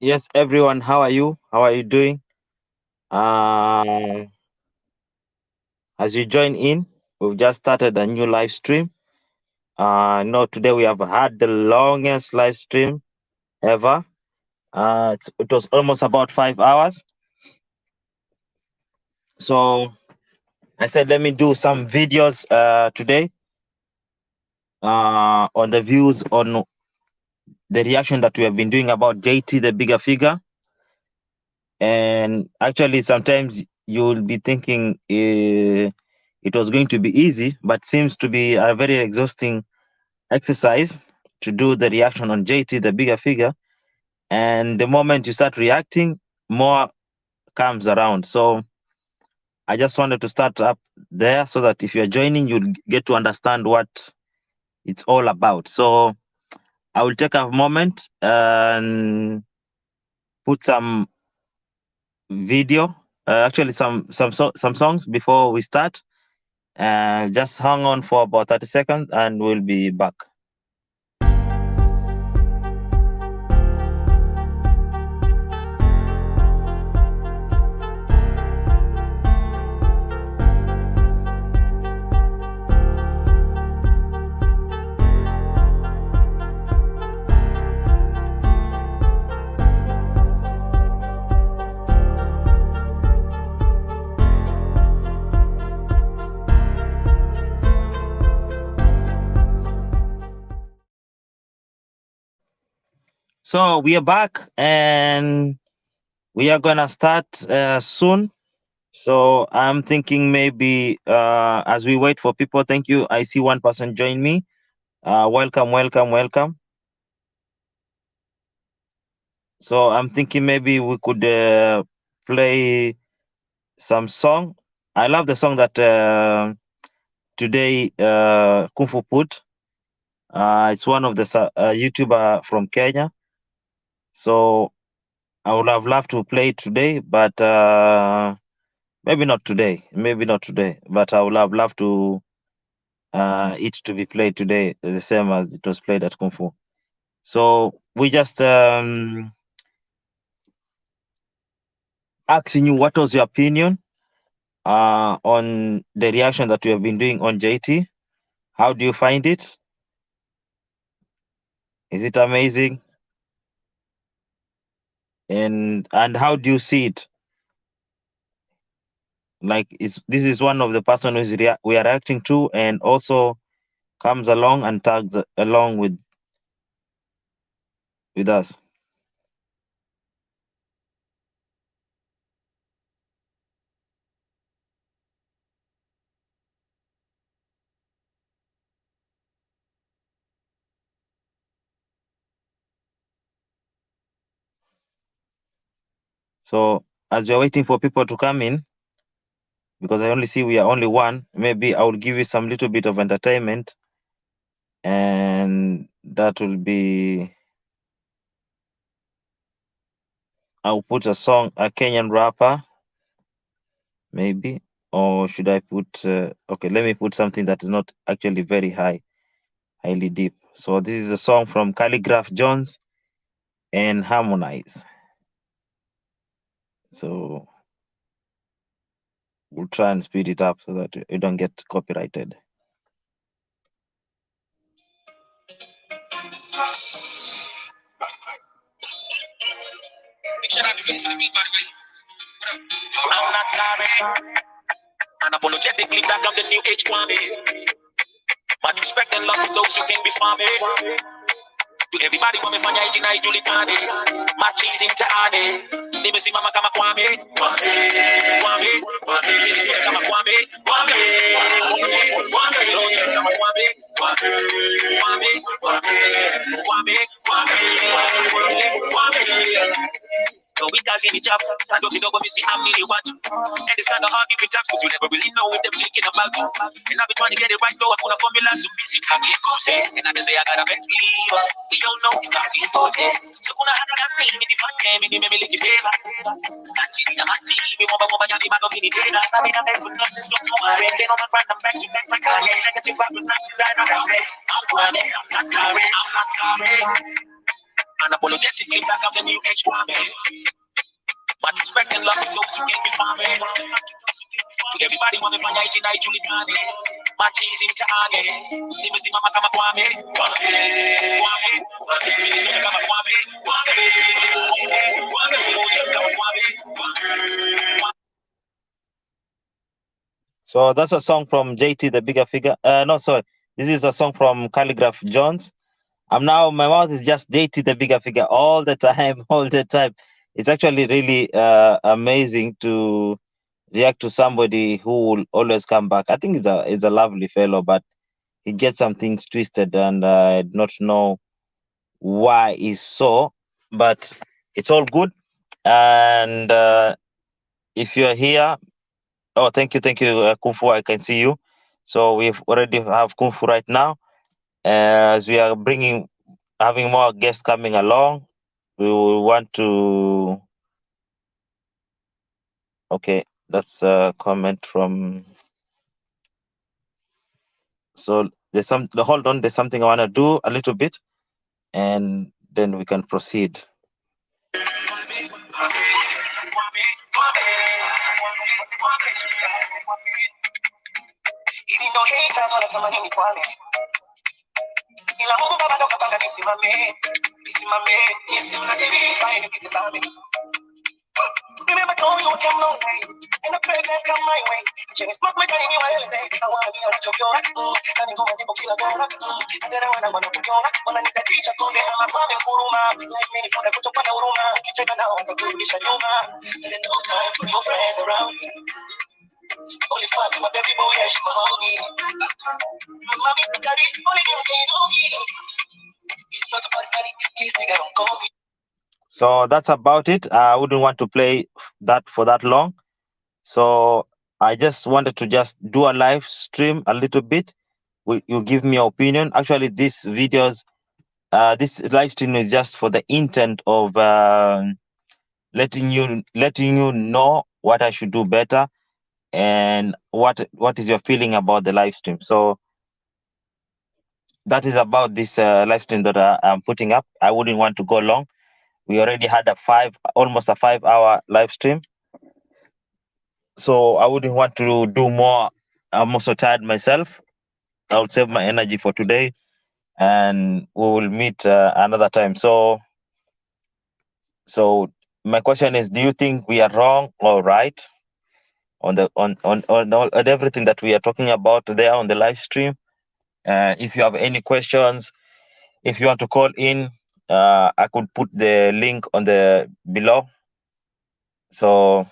Yes, everyone, how are you? How are you doing? Uh, as you join in, we've just started a new live stream. No, today we have had the longest live stream ever. It was almost about 5 hours. So I said, let me do some videos today on the views on the reaction that we have been doing about JT, the bigger figure. And actually, sometimes you'll be thinking it was going to be easy, but seems to be a very exhausting exercise to do the reaction on JT, the bigger figure. And the moment you start reacting, more comes around. So I just wanted to start up there so that if you're joining, you'll get to understand what it's all about. So I will take a moment and put some video, actually some songs before we start. Just hang on for about 30 seconds and we'll be back. So we are back and we are gonna start soon. So I'm thinking maybe as we wait for people, thank you. I see one person join me. Welcome, welcome, welcome. So I'm thinking maybe we could play some song. I love the song that today Kung Fu put. It's one of the YouTuber from Kenya. So I would have loved to play it today, but maybe not today. Maybe not today. But I would have loved to it to be played today, the same as it was played at Kung Fu. So we just asking you what was your opinion on the reaction that we have been doing on JT. How do you find it? Is it amazing? And how do you see it? Like, this is one of the person who's we are reacting to, and also comes along and tags along with us. So as you're waiting for people to come in, because I only see we are only one, maybe I will give you some little bit of entertainment, and that will be, I'll put a song, a Kenyan rapper, maybe, or should I put, okay, let me put something that is not actually very highly deep. So this is a song from Calligraph Jones and Harmonize. So we'll try and speed it up so that you don't get copyrighted. I'm not sorry. Unapologetically back on the new age Kwame. Much respect and love to those who came before me. To everybody wamefanya hichi na ijulikane, machizi mtaani, nimesimama kama Kwame, Kwame, Kwame, Kwame, niseme kama Kwame, Kwame, Kwame, Kwame, lote kama Kwame, Kwame, Kwame, Kwame, Kwame, Kwame, Kwame. No, we can't see each other. I don't know what we see, I'm really watching. And it's kind of hard giving talks because you never really know what they're thinking about you. And I've been trying to get it right, though. I put a formula so busy. I can't go say. And I just say I got a big fever. We don't know it's not this project. So when I had a gun, me define me, me live favor. Can't see me, I'm a team. Me mama, yani bago mini data. I mean, I'm back with nothing, so no worry. Then on my brand, I'm back to back my car. Yeah, I get you back with nothing, designer. I'm not sorry, I'm not sorry. Unapologetically back up the new age Kwame. But respect and love to those who came before me. To everybody want me fanya ichi na ijulikane. Machizi mtaani. Nimesimama kama Kwame. Kwame. Kwame. Kwame. Nimesimama kama Kwame. Kwame. Kwame. Kwame. Kama Kwame. Kwame. So that's a song from JT, the bigger figure. No, sorry. This is a song from Calligraph Jones. My mouth is just JT, the bigger figure all the time, all the time. It's actually really amazing to react to somebody who will always come back. I think it's a lovely fellow, but he gets some things twisted, and I do not know why is so, but it's all good. And if you're here, oh, thank you, Kung Fu. I can see you. So we've already have Kung Fu right now, as we are having more guests coming along. We will want to. Okay, that's a comment from. So hold on. There's something I want to do a little bit, and then we can proceed. Even though haters wanatamani nikwame, ila Mungu Baba ndo kapanga nisimame, nisimnajibika nipitazame. Remember those who came long way, and the prayers come my way. Chini smoke my journey, I wanna be on a chokiona. Kani ngoma zipo kila kona. Atena wana kukiona, wananitatisha konde ama kwame kuruma. Like me nifunza kutokuwa na huruma. Kicheka nao watakurudisha nyuma. And then no time for your friends around me. Only fuck my baby boy, yeah, she hold me. Mommy, daddy, only them can know me. It's not about money, this nigga don't call me. So that's about it. I wouldn't want to play that for that long. So I just wanted to just do a live stream a little bit. You give me your opinion. Actually, this live stream is just for the intent of letting you know what I should do better and what is your feeling about the live stream. So that is about this live stream that I'm putting up. I wouldn't want to go long. We already had almost a 5-hour live stream. So I wouldn't want to do more. I'm also tired myself. I'll save my energy for today, and we will meet another time. So my question is: do you think we are wrong or right on everything that we are talking about there on the live stream? If you have any questions, if you want to call in, I could put the link on the below. So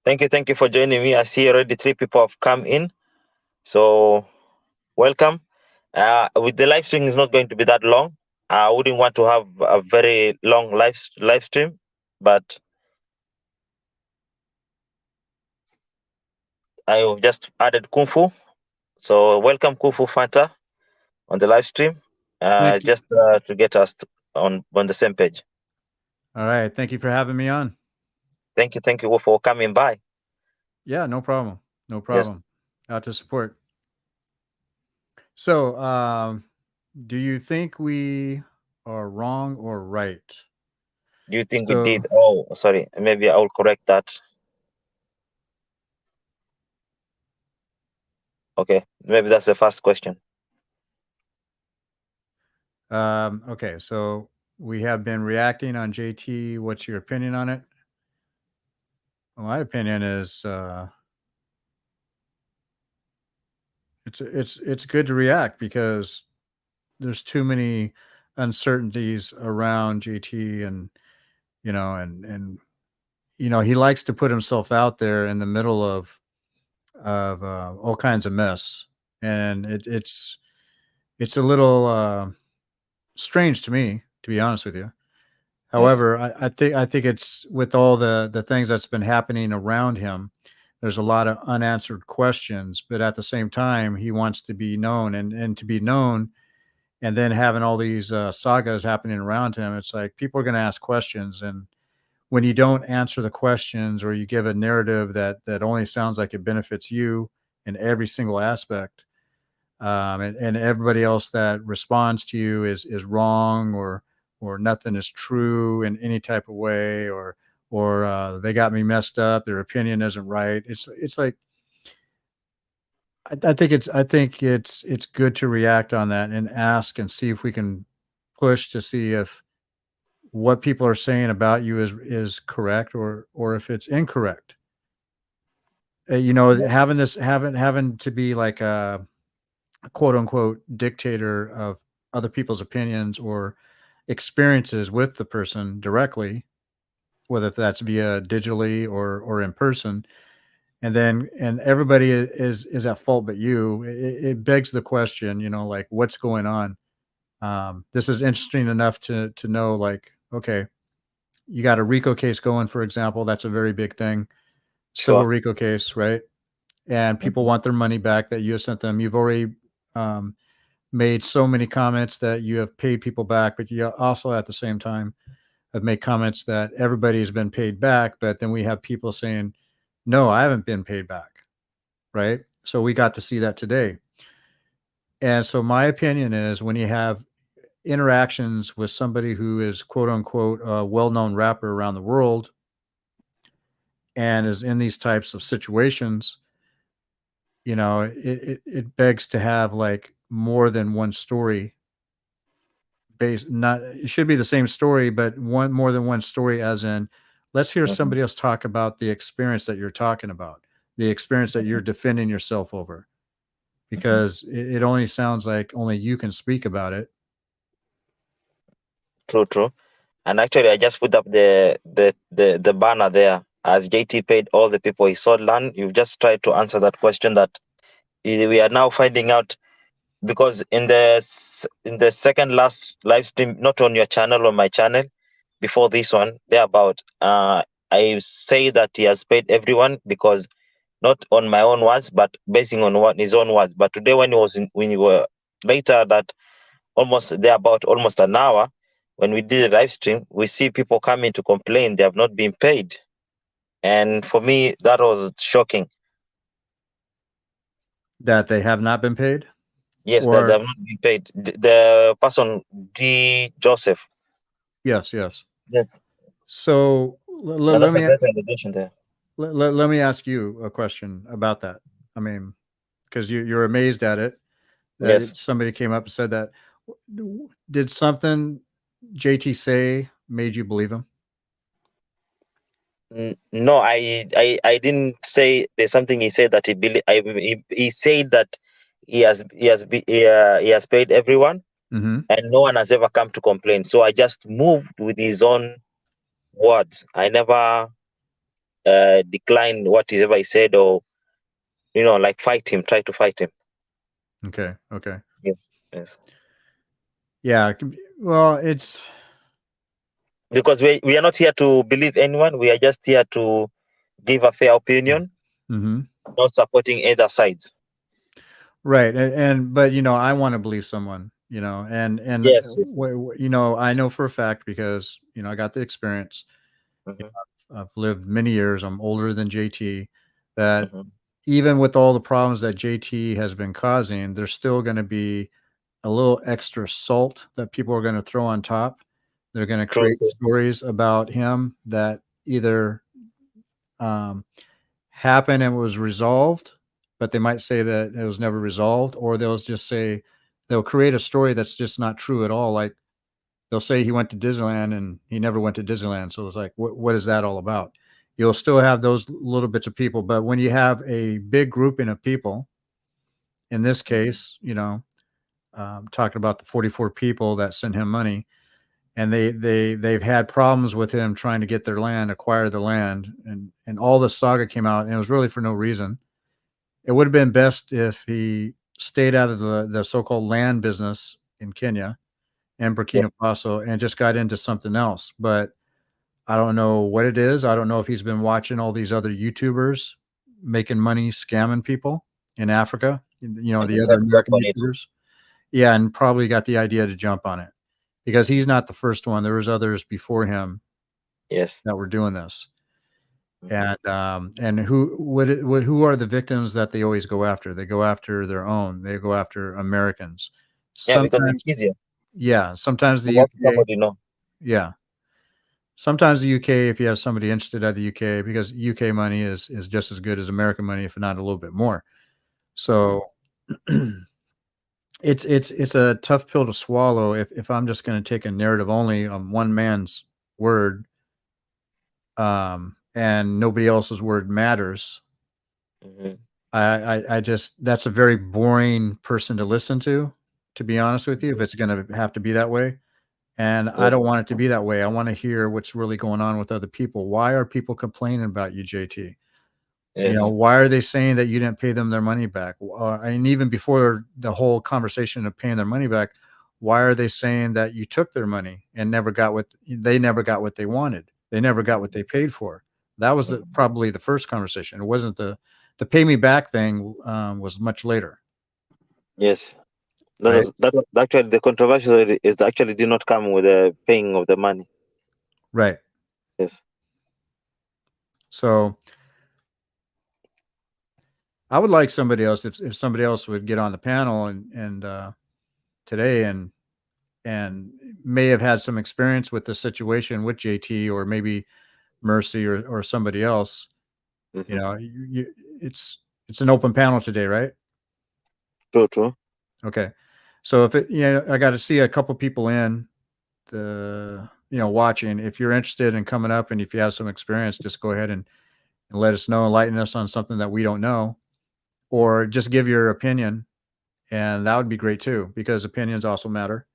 thank you for joining me. I see already 3 people have come in. So welcome. With the live stream is not going to be that long. I wouldn't want to have a very long live stream, but I just added Kung Fu. So welcome Kung Fu Fanta on the live stream, just to get us on the same page. All right. Thank you for having me on. Thank you for coming by. Yeah, no problem. No problem. Yes. Out to support. So, do you think we are wrong or right? Do you think we did? Oh, sorry. Maybe I will correct that. Okay. Maybe that's the first question. Okay. So we have been reacting on JT. What's your opinion on it? Well, my opinion is it's good to react because there's too many uncertainties around JT, and he likes to put himself out there in the middle of all kinds of mess, and it's a little strange to me, to be honest with you. However, yes. I think it's with all the things that's been happening around him. There's a lot of unanswered questions, but at the same time, he wants to be known and to be known. And then having all these sagas happening around him, it's like people are going to ask questions. And when you don't answer the questions, or you give a narrative that only sounds like it benefits you in every single aspect. And everybody else that responds to you is wrong, or nothing is true in any type of way, or they got me messed up. Their opinion isn't right. It's like, I think it's good to react on that and ask and see if we can push to see if what people are saying about you is correct, or if it's incorrect. Yes. Having to be like a quote unquote dictator of other people's opinions or experiences with the person directly, whether that's via digitally or in person, and everybody is at fault but you. It begs the question, like, what's going on? This is interesting enough to know, like, okay, you got a RICO case going, for example. That's a very big thing. Civil Sure. RICO case, right? And people Mhm. want their money back that you have sent them. You've already um, made so many comments that you have paid people back, but you also at the same time have made comments that everybody has been paid back. But then we have people saying, no, I haven't been paid back. Right. So we got to see that today. And so my opinion is, when you have interactions with somebody who is quote unquote a well-known rapper around the world and is in these types of situations, it begs to have like more than one story based. Not, it should be the same story, but one more than one story, as in, let's hear Mhm. somebody else talk about the experience that you're talking about, the experience that you're Mhm. defending yourself over, Mhm. because it only sounds like only you can speak about it. True, true. And actually, I just put up the banner there. As JT paid all the people he sold land, you just tried to answer that question that we are now finding out, because in the second last live stream, not on your channel, on my channel, before this one, there about I say that he has paid everyone, because not on my own words, but basing on what his own words. But today, when you were later, that almost there about almost an hour, when we did the live stream, we see people coming to complain they have not been paid, and for me that was shocking. That they have not been paid, Yes, that they or have not been paid. The person D Joseph. yes, yes. Yes, So and let that's a me great allegation there. let me ask you a question about that. I mean, because you're amazed at it, that Yes. somebody came up and said that. Did something JT say made you believe him? No, I didn't say there's something he said that he believe. He said that he has paid everyone, Mm-hmm. and no one has ever come to complain. So I just moved with his own words. I never declined whatever he said, or like fight him, try to fight him. Okay. Okay. Yes, yes. Yeah. Well, it's Because we are not here to believe anyone. We are just here to give a fair opinion, mm-hmm. not supporting either sides. Right. And but I want to believe someone, and Yes, yes, yes. I know for a fact, because I got the experience. Hmm. I've lived many years. I'm older than JT. That Hmm. even with all the problems that JT has been causing, there's still going to be a little extra salt that people are going to throw on top. They're going to True, create true. stories about him that either um, happened and was resolved, but they might say that it was never resolved, or they'll just say, they'll create a story that's just not true at all. Like, they'll say he went to Disneyland and he never went to Disneyland. So it's like, what is that all about? You'll still have those little bits of people, but when you have a big grouping of people, in this Mhm. case, talking about the 44 people that sent him money, and they've had problems with him trying to get their land, acquire the land, and all the saga came out, and it was really for no reason. It would have been best if he stayed out of the so-called land business in Kenya and Yeah. Burkina Faso and just got into something else. But I don't know what it is. I don't know if he's been watching all these other YouTubers making money scamming people in Africa, And the decide other to jump American on it. YouTubers. Yeah, and probably got the idea to jump on it, because he's not the first one. There was others before him Yes. that were doing this. And who are the victims that they always go after? They go after their own. They go after Americans. Yeah, because it's Sometimes, easier yeah. Sometimes to the work with UK, somebody, no. yeah. Sometimes the UK, if you have somebody interested at the UK, because UK money is just as good as American money, if not a little bit more. So it's a tough pill to swallow if I'm just going to take a narrative only on one man's word, and nobody else's word matters. Mhm. I just, that's a very boring person to listen to be honest with you, if it's going to have to be that way. And I don't Yes, want it to be that way. I want to hear what's really going on with other people. Why are people complaining about you, JT? You know, yes, why are they saying that you didn't pay them their money back? And even before the whole conversation of paying their money back, why are they saying that you took their money and never got what they wanted? They never got what they paid for. That was mhm. probably the first conversation. It wasn't the pay me back thing. Was much later, Yes. right? That was actually the controversial is actually did not come with the paying of the money. Right. Yes. So I would like somebody else, if somebody else would get on the panel and today and may have had some experience with the situation with JT or maybe Mercy or somebody else. You Mm-hmm. know, it's an open panel today, right? True, true. Okay. So if it, I got to see a couple people in the, watching. If you're interested in coming up and if you have some experience, just go ahead and let us know, enlighten us on something that we don't know, or just give your opinion. And that would be great too, because opinions also matter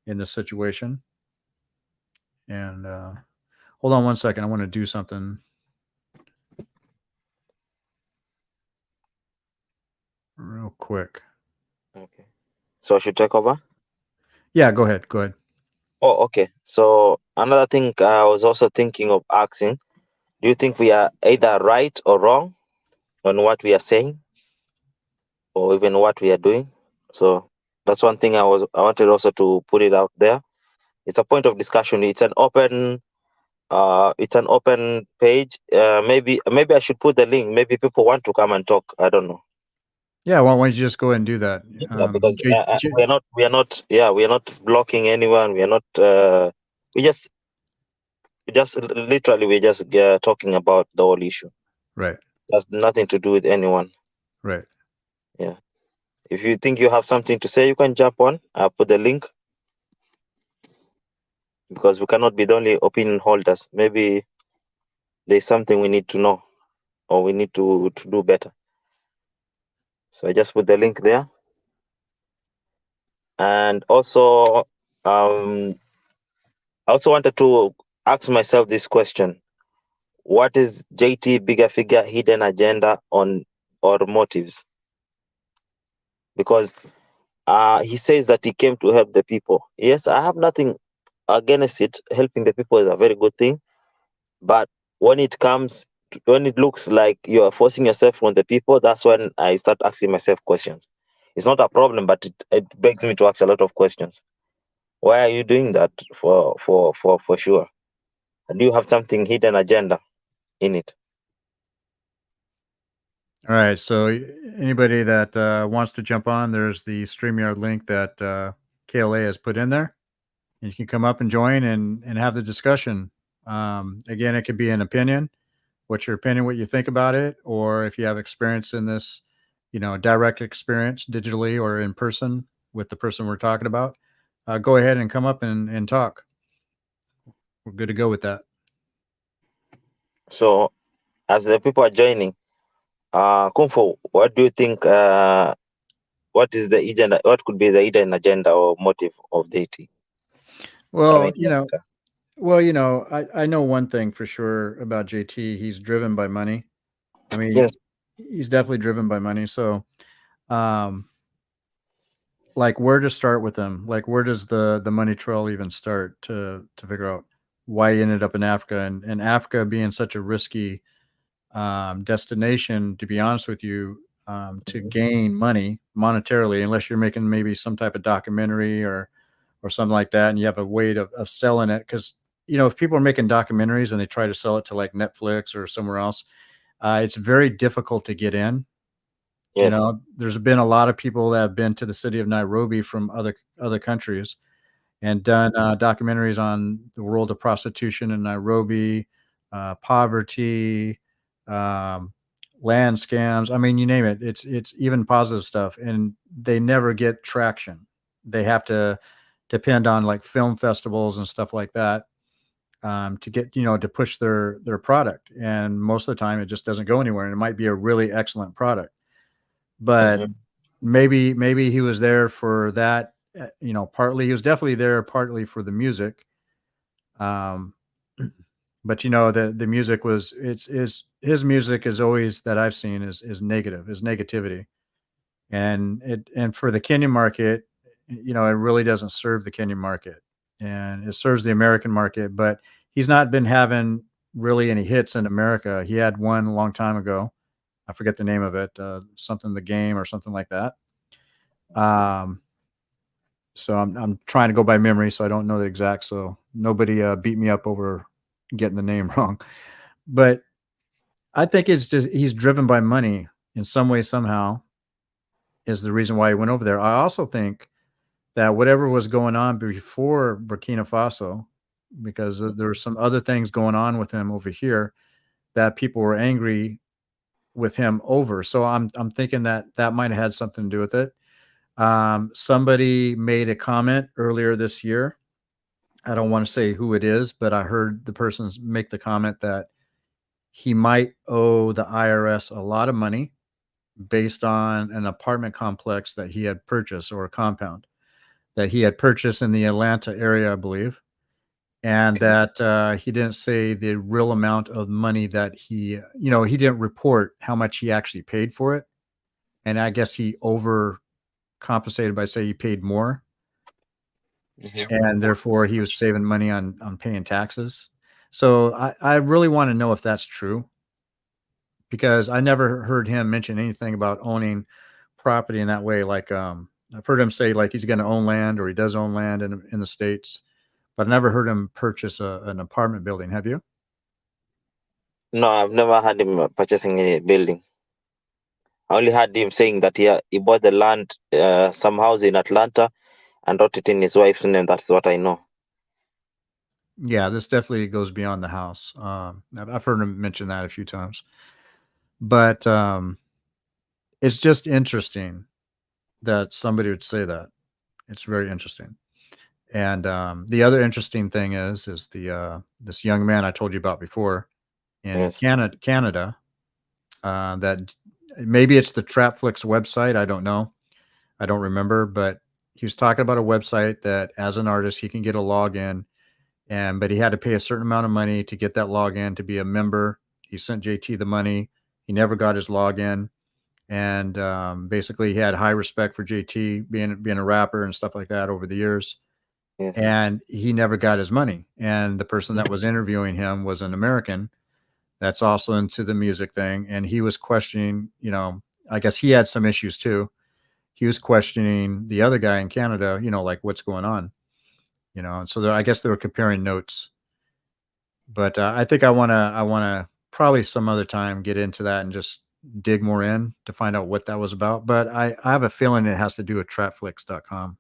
in this situation. And hold on one second. I want to do something real quick. Okay. So I should take over? Yeah, go ahead. Go ahead. Oh, okay. So another thing I was also thinking of asking, do you think we are either right or wrong on what we are saying or even what we are doing? So that's one thing I wanted also to put it out there. It's a point of discussion. It's an open page. Maybe I should put the link. Maybe people want to come and talk. I don't know. Yeah, why don't you just go ahead and do that? Yeah, because we are not blocking anyone. We are not. We just literally we're just talking about the whole issue. Right, That's nothing to do with anyone. right. Yeah. If you think you have something to say, you can jump on. I'll put the link because we cannot be the only opinion holders. Maybe there's something we need to know or we need to do better. So I just put the link there. And also, I also wanted to ask myself this question: what is JT bigger figure hidden agenda on or motives? Because he says that he came to help the people. Yes, I have nothing against it. Helping the people is a very good thing. But when when it looks like you are forcing yourself on the people, that's when I start asking myself questions. It's not a problem, but it begs me to ask a lot of questions. Why are you doing that for sure? Do you have something hidden agenda in it? All right. So anybody that wants to jump on, there's the StreamYard link that KLA has put in there. And you can come up and join and have the discussion. Again, it could be an opinion. What's your opinion? What you think about it? Or if you have experience in this, direct experience digitally or in person with the person we're talking about, go ahead and come up and talk. We're good to go with that. So as the people are joining, Kung Fu, what do you think? What is the agenda? What could be the hidden agenda or motive of deity? Well, In Africa? I know one thing for sure about JT. He's driven by money. I mean, Yes. he's definitely driven by money. So, um, like where to start with him? Like where does the money trail even start to figure out why he ended up in Africa and Africa being such a risky destination, to be honest with you, to Mhm. gain money monetarily, unless you're making maybe some type of documentary or something like that, and you have a way of selling it. Because if people are making documentaries and they try to sell it to like Netflix or somewhere else, it's very difficult to get in. Yes. There's been a lot of people that have been to the city of Nairobi from other countries and done documentaries on the world of prostitution in Nairobi, poverty, um, land scams. I mean, you name it. It's even positive stuff, and they never get traction. They have to depend on like film festivals and stuff like that to get to push their product. And most of the time, it just doesn't go anywhere. And it might be a really excellent product, but Mm-hmm. maybe he was there for that. Partly he was definitely there, partly for the music. Um, but the music was it's his music is always that I've seen is negative, is negativity, and for the Kenyan market, it really doesn't serve the Kenyan market, and it serves the American market. But he's not been having really any hits in America. He had one a long time ago. I forget the name of it, something the game or something like that. Um, so I'm trying to go by memory, so I don't know the exact. So nobody beat me up over getting the name wrong. But I think it's just he's driven by money in some way, somehow, is the reason why he went over there. I also think that whatever was going on before Burkina Faso, because there were some other things going on with him over here that people were angry with him over. So I'm thinking that might have had something to do with it. Somebody made a comment earlier this year. I don't want to say who it is, but I heard the person make the comment that he might owe the IRS a lot of money based on an apartment complex that he had purchased, or a compound that he had purchased in the Atlanta area, I believe. And that he didn't say the real amount of money that he didn't report how much he actually paid for it. And I guess he overcompensated by saying he paid more. Mm-hmm. And therefore he was saving money on paying taxes. So I really want to know if that's true, because I never heard him mention anything about owning property in that way. Like I've heard him say like he's going to own land, or he does own land in the States, but I never heard him purchase an apartment building. Have you? No, I've never had him purchasing any building. I only had him saying that he bought the land, some house in Atlanta, and wrote it in his wife's name. That's what I know. Yeah, this definitely goes beyond the house. I've heard him mention that a few times, but it's just interesting that somebody would say that. It's very interesting. And the other interesting thing is the this young man I told you about before in Yes. Canada. That maybe it's the Trapflix website. I don't know. I don't remember, but he was talking about a website that as an artist he can get a login, but he had to pay a certain amount of money to get that login to be a member. He sent JT the money. He never got his login, and basically he had high respect for JT being a rapper and stuff like that over the years. Yes. And he never got his money. And the person that was interviewing him was an American that's also into the music thing. And he was questioning, I guess he had some issues too. He was questioning the other guy in Canada, like what's going on, and so I guess they were comparing notes. But I think I want to probably some other time get into that and just dig more in to find out what that was about. But I have a feeling it has to do with trapflix.com,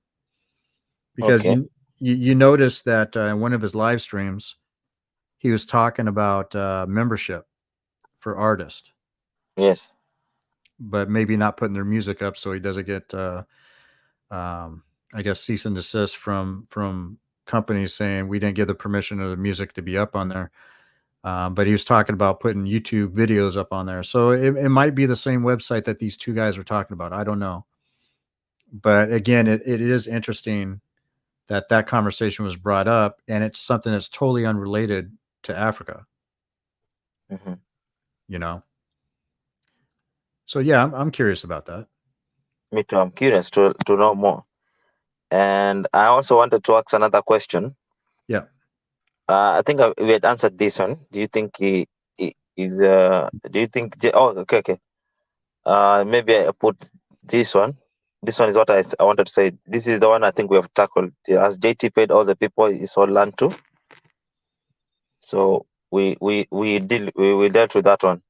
because Okay. you notice that in one of his live streams, he was talking about membership for artists, Yes. but maybe not putting their music up so he doesn't get, I guess, cease and desist from companies saying we didn't give the permission of the music to be up on there. But he was talking about putting YouTube videos up on there. So it might be the same website that these two guys were talking about. I don't know. But again, it is interesting that conversation was brought up, and it's something that's totally unrelated to Africa, Mm-hmm. So yeah, I'm curious about that. Me too. I'm curious to know more. And I also wanted to ask another question. Yeah. I think we had answered this one. Do you think he is? Do you think? Oh, okay. Maybe I put this one. This one is what I wanted to say. This is the one I think we have tackled. As JT paid all the people, it's all land too. So we dealt with that one.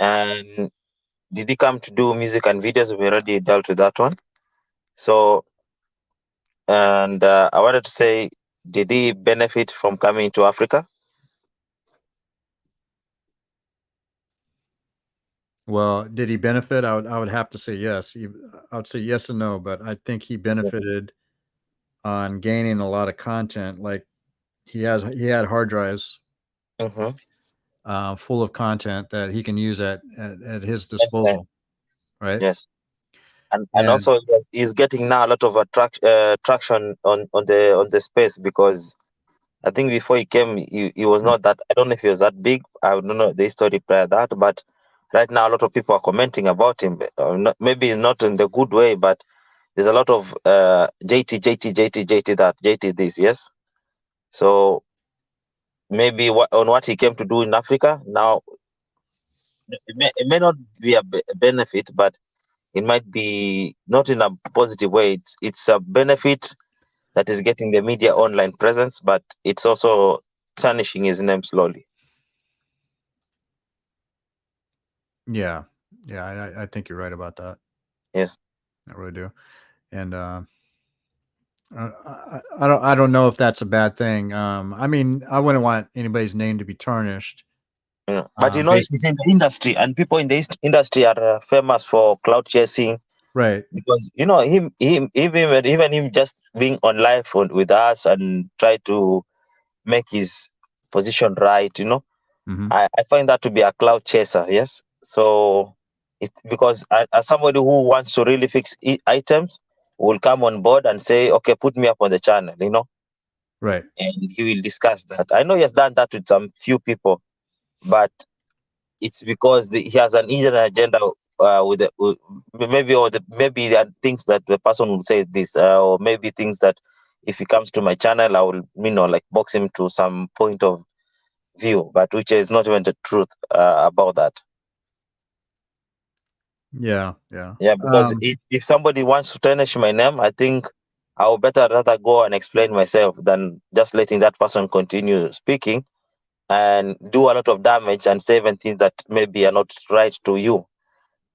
And did he come to do music and videos? We already dealt with that one. So, and I wanted to say, did he benefit from coming to Africa? Well, did he benefit? I would have to say yes. I would say yes and no, but I think he Yes. benefited on gaining a lot of content. Like he had hard drives Mm-hmm. full of content that he can use at his Anytime. disposal, right? Yes. And And also he's getting now a lot of traction on the space, because I think before he came, he was not that. I don't know if he was that big. I don't know the history prior that, but right now a lot of people are commenting about him. Maybe not in the good way, but there's a lot of JT, JT, JT, JT that, JT this, yes. So maybe on what he came to do in Africa now, it may not be a benefit, but it might be not in a positive way. It's a benefit that is getting the media online presence, but it's also tarnishing his name slowly. yeah, yeah, I think you're right about that. Yes. I really do. And I don't know if that's a bad thing. I mean, I wouldn't want anybody's name to be tarnished. Yeah. But Based he's in the industry, and people in the industry are famous for cloud chasing, right. because even him just being on live with us and try to make his position right. Hmm. I find that to be a cloud chaser. Yes. So it's because as somebody who wants to really fix items will come on board and say, okay, put me up on the channel, Right. and he will discuss that. I know he has done that with some few people, but it's because he has an hidden agenda with maybe, maybe there are things that the person would say this, or maybe things that if he comes to my channel, I will like box him to some point of view, but which is not even the truth about that. Yeah. Yeah. Yeah, because if somebody wants to tarnish my name, I think I would better rather go and explain myself than just letting that person continue speaking and do a lot of damage and say even things that maybe are not right to you.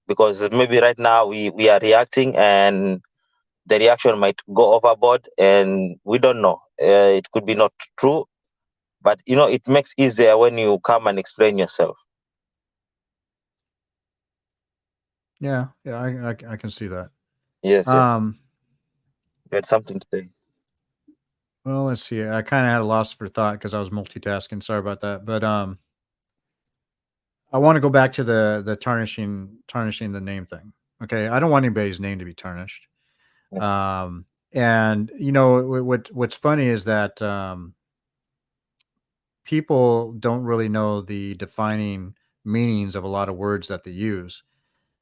Because maybe right now we are reacting, and the reaction might go overboard, and we don't know. It could be not true, but it makes easier when you come and explain yourself. Yeah. Yeah. I can see that. Yes, yes. Um. You had something to say. Well, let's see. I kind of had a loss for thought because I was multitasking. Sorry about that. But I want to go back to the tarnishing the name thing. Okay, I don't want anybody's name to be tarnished. Yes. And what's funny is that people don't really know the defining meanings of a lot of words that they use.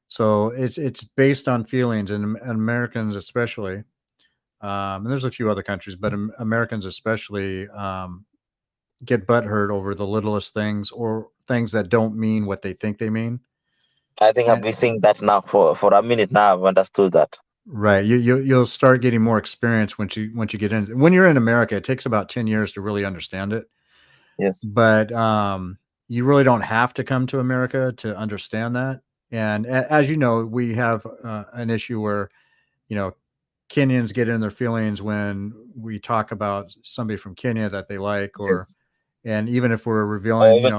So it's based on feelings, and Americans especially. And there's a few other countries, but Americans especially get butthurt over the littlest things or things that don't mean what they think they mean. I think I've And, been seeing that now for a minute now. I've understood that. right, you'll start getting more experience once you get in. When you're in America, it takes about 10 years to really understand it. Yes. But you really don't have to come to America to understand that. And as you know, we have an issue where you know Kenyans get in their feelings when we talk about somebody from Kenya that they like, or Yes. and even if we're Or revealing, even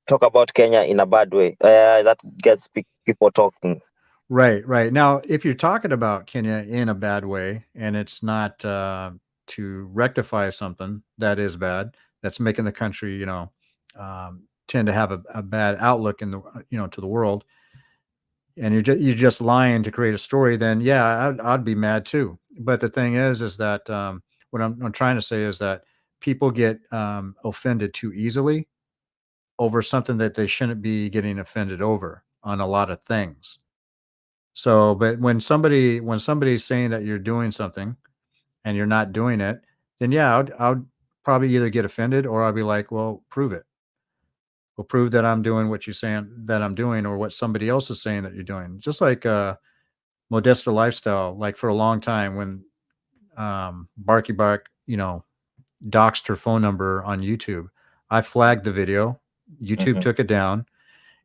talk about Kenya in a bad way. That gets people talking. right, right. Now, if you're talking about Kenya in a bad way and it's not to rectify something that is bad, that's making the country, tend to have a bad outlook in the, to the world, and you're just lying to create a story, then yeah, I'd be mad too. But the thing is that what I'm trying to say is that people get offended too easily over something that they shouldn't be getting offended over on a lot of things. So, but when somebody's saying that you're doing something and you're not doing it, then yeah, I would probably either get offended or I'll be like, well, prove it. Well, prove that I'm doing what you're saying that I'm doing, or what somebody else is saying that you're doing. Just like Modesta Lifestyle, like for a long time when Barky Bark, doxed her phone number on YouTube. I flagged the video. YouTube took it down.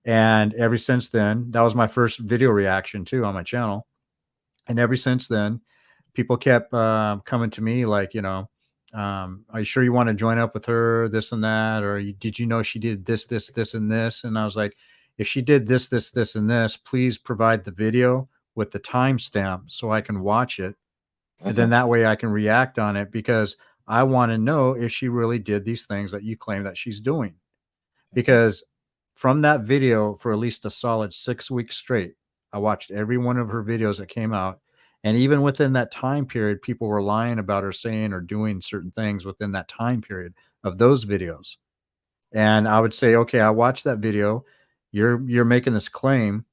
And ever since then, that was my first video reaction too on my channel. And ever since then, people kept coming to me like, are you sure you want to join up with her, this and that? Or did you know she did this, this, this, and this? And I was like, if she did this, this, this, and this, please provide the video with the timestamp so I can watch it. And then that way I can react on it, because I want to know if she really did these things that you claim that she's doing. Because from that video, for at least a solid 6 weeks straight, I watched every one of her videos that came out. And even within that time period, people were lying about her saying or doing certain things within that time period of those videos. And I would say, okay, I watched that video. You're making this claim.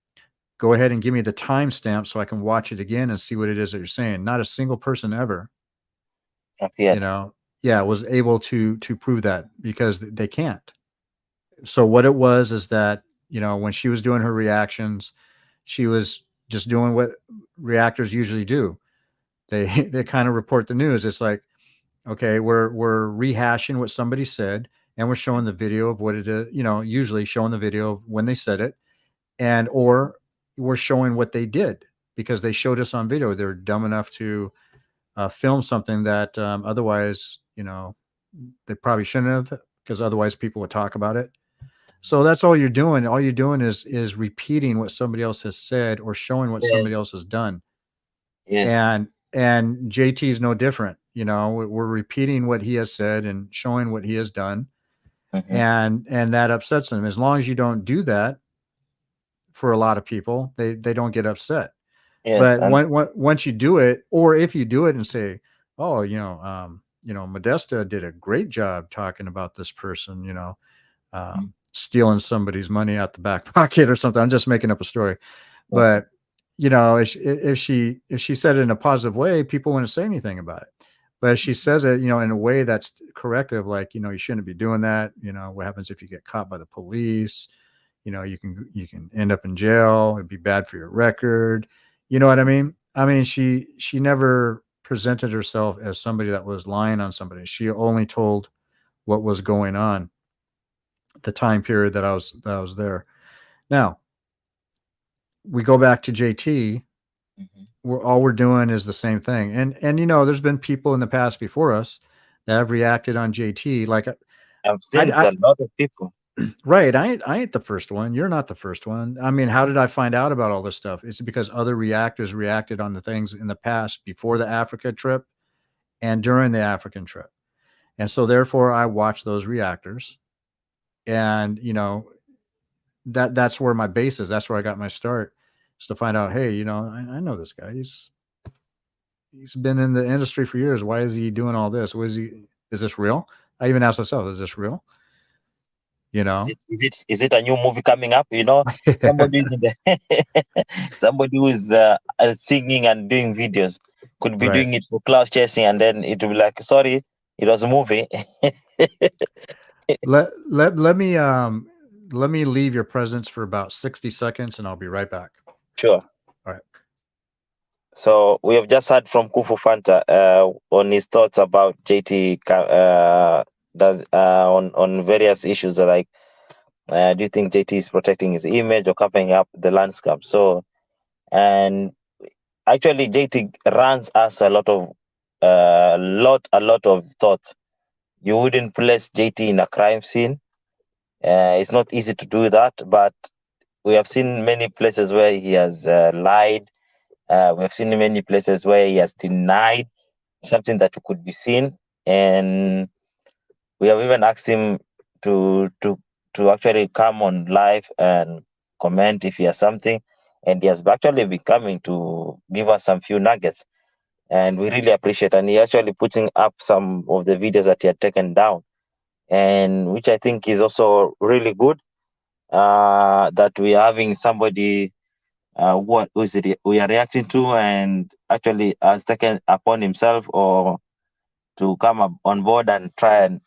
Go ahead and give me the timestamp so I can watch it again and see what it is that you're saying. Not a single person ever, appeared. was able to prove that, because they can't. So what it was is that, when she was doing her reactions, she was just doing what reactors usually do. They kind of report the news. It's like, okay, we're rehashing what somebody said, and we're showing the video of what it is, usually showing the video of when they said it, or we're showing what they did, because they showed us on video. They're dumb enough to film something that otherwise, they probably shouldn't have, because otherwise people would talk about it. So that's all you're doing. All you're doing is repeating what somebody else has said or showing what somebody else has done. Yes. And JT is no different. We're repeating what he has said and showing what he has done. And that upsets them. As long as you don't do that, for a lot of people, they don't get upset. Yes. But once you do it, or if you do it and say, oh, Modesta did a great job talking about this person, stealing somebody's money out the back pocket or something. I'm just making up a story. But, if she said it in a positive way, people wouldn't say anything about it. But if she says it, in a way that's corrective, like, you shouldn't be doing that. What happens if you get caught by the police? You can end up in jail. It'd be bad for your record. You know what I mean? I mean, she never presented herself as somebody that was lying on somebody. She only told what was going on the time period that I was there. Now we go back to JT. All we're doing is the same thing. And there's been people in the past before us that have reacted on JT. Like I've seen a lot of people. Right. I ain't the first one. You're not the first one. I mean, how did I find out about all this stuff? It's because other reactors reacted on the things in the past before the Africa trip and during the African trip. And so therefore I watched those reactors, and that's where my base is. That's where I got my start, is to find out, hey, I know this guy. He's been in the industry for years. Why is he doing all this? Is this real? I even asked myself, is this real? Is it a new movie coming up? Somebody who's in somebody who is singing and doing videos could be doing it for cloud chasing, and then it will be like, sorry, it was a movie. let me leave your presence for about 60 seconds, and I'll be right back. Sure. All right. So we have just heard from Kufu Fanta on his thoughts about JT does on various issues, like do you think JT is protecting his image or covering up the landscape? So, and actually JT runs us a lot of thoughts. You wouldn't place JT in a crime scene. It's not easy to do that, but we have seen many places where he has lied. We have seen many places where he has denied something that could be seen, and we have even asked him to actually come on live and comment if he has something, and he has actually been coming to give us some few nuggets, and we really appreciate. And he actually putting up some of the videos that he had taken down, and which I think is also really good. That we are having somebody we are reacting to, and actually has taken upon himself or to come up on board and try and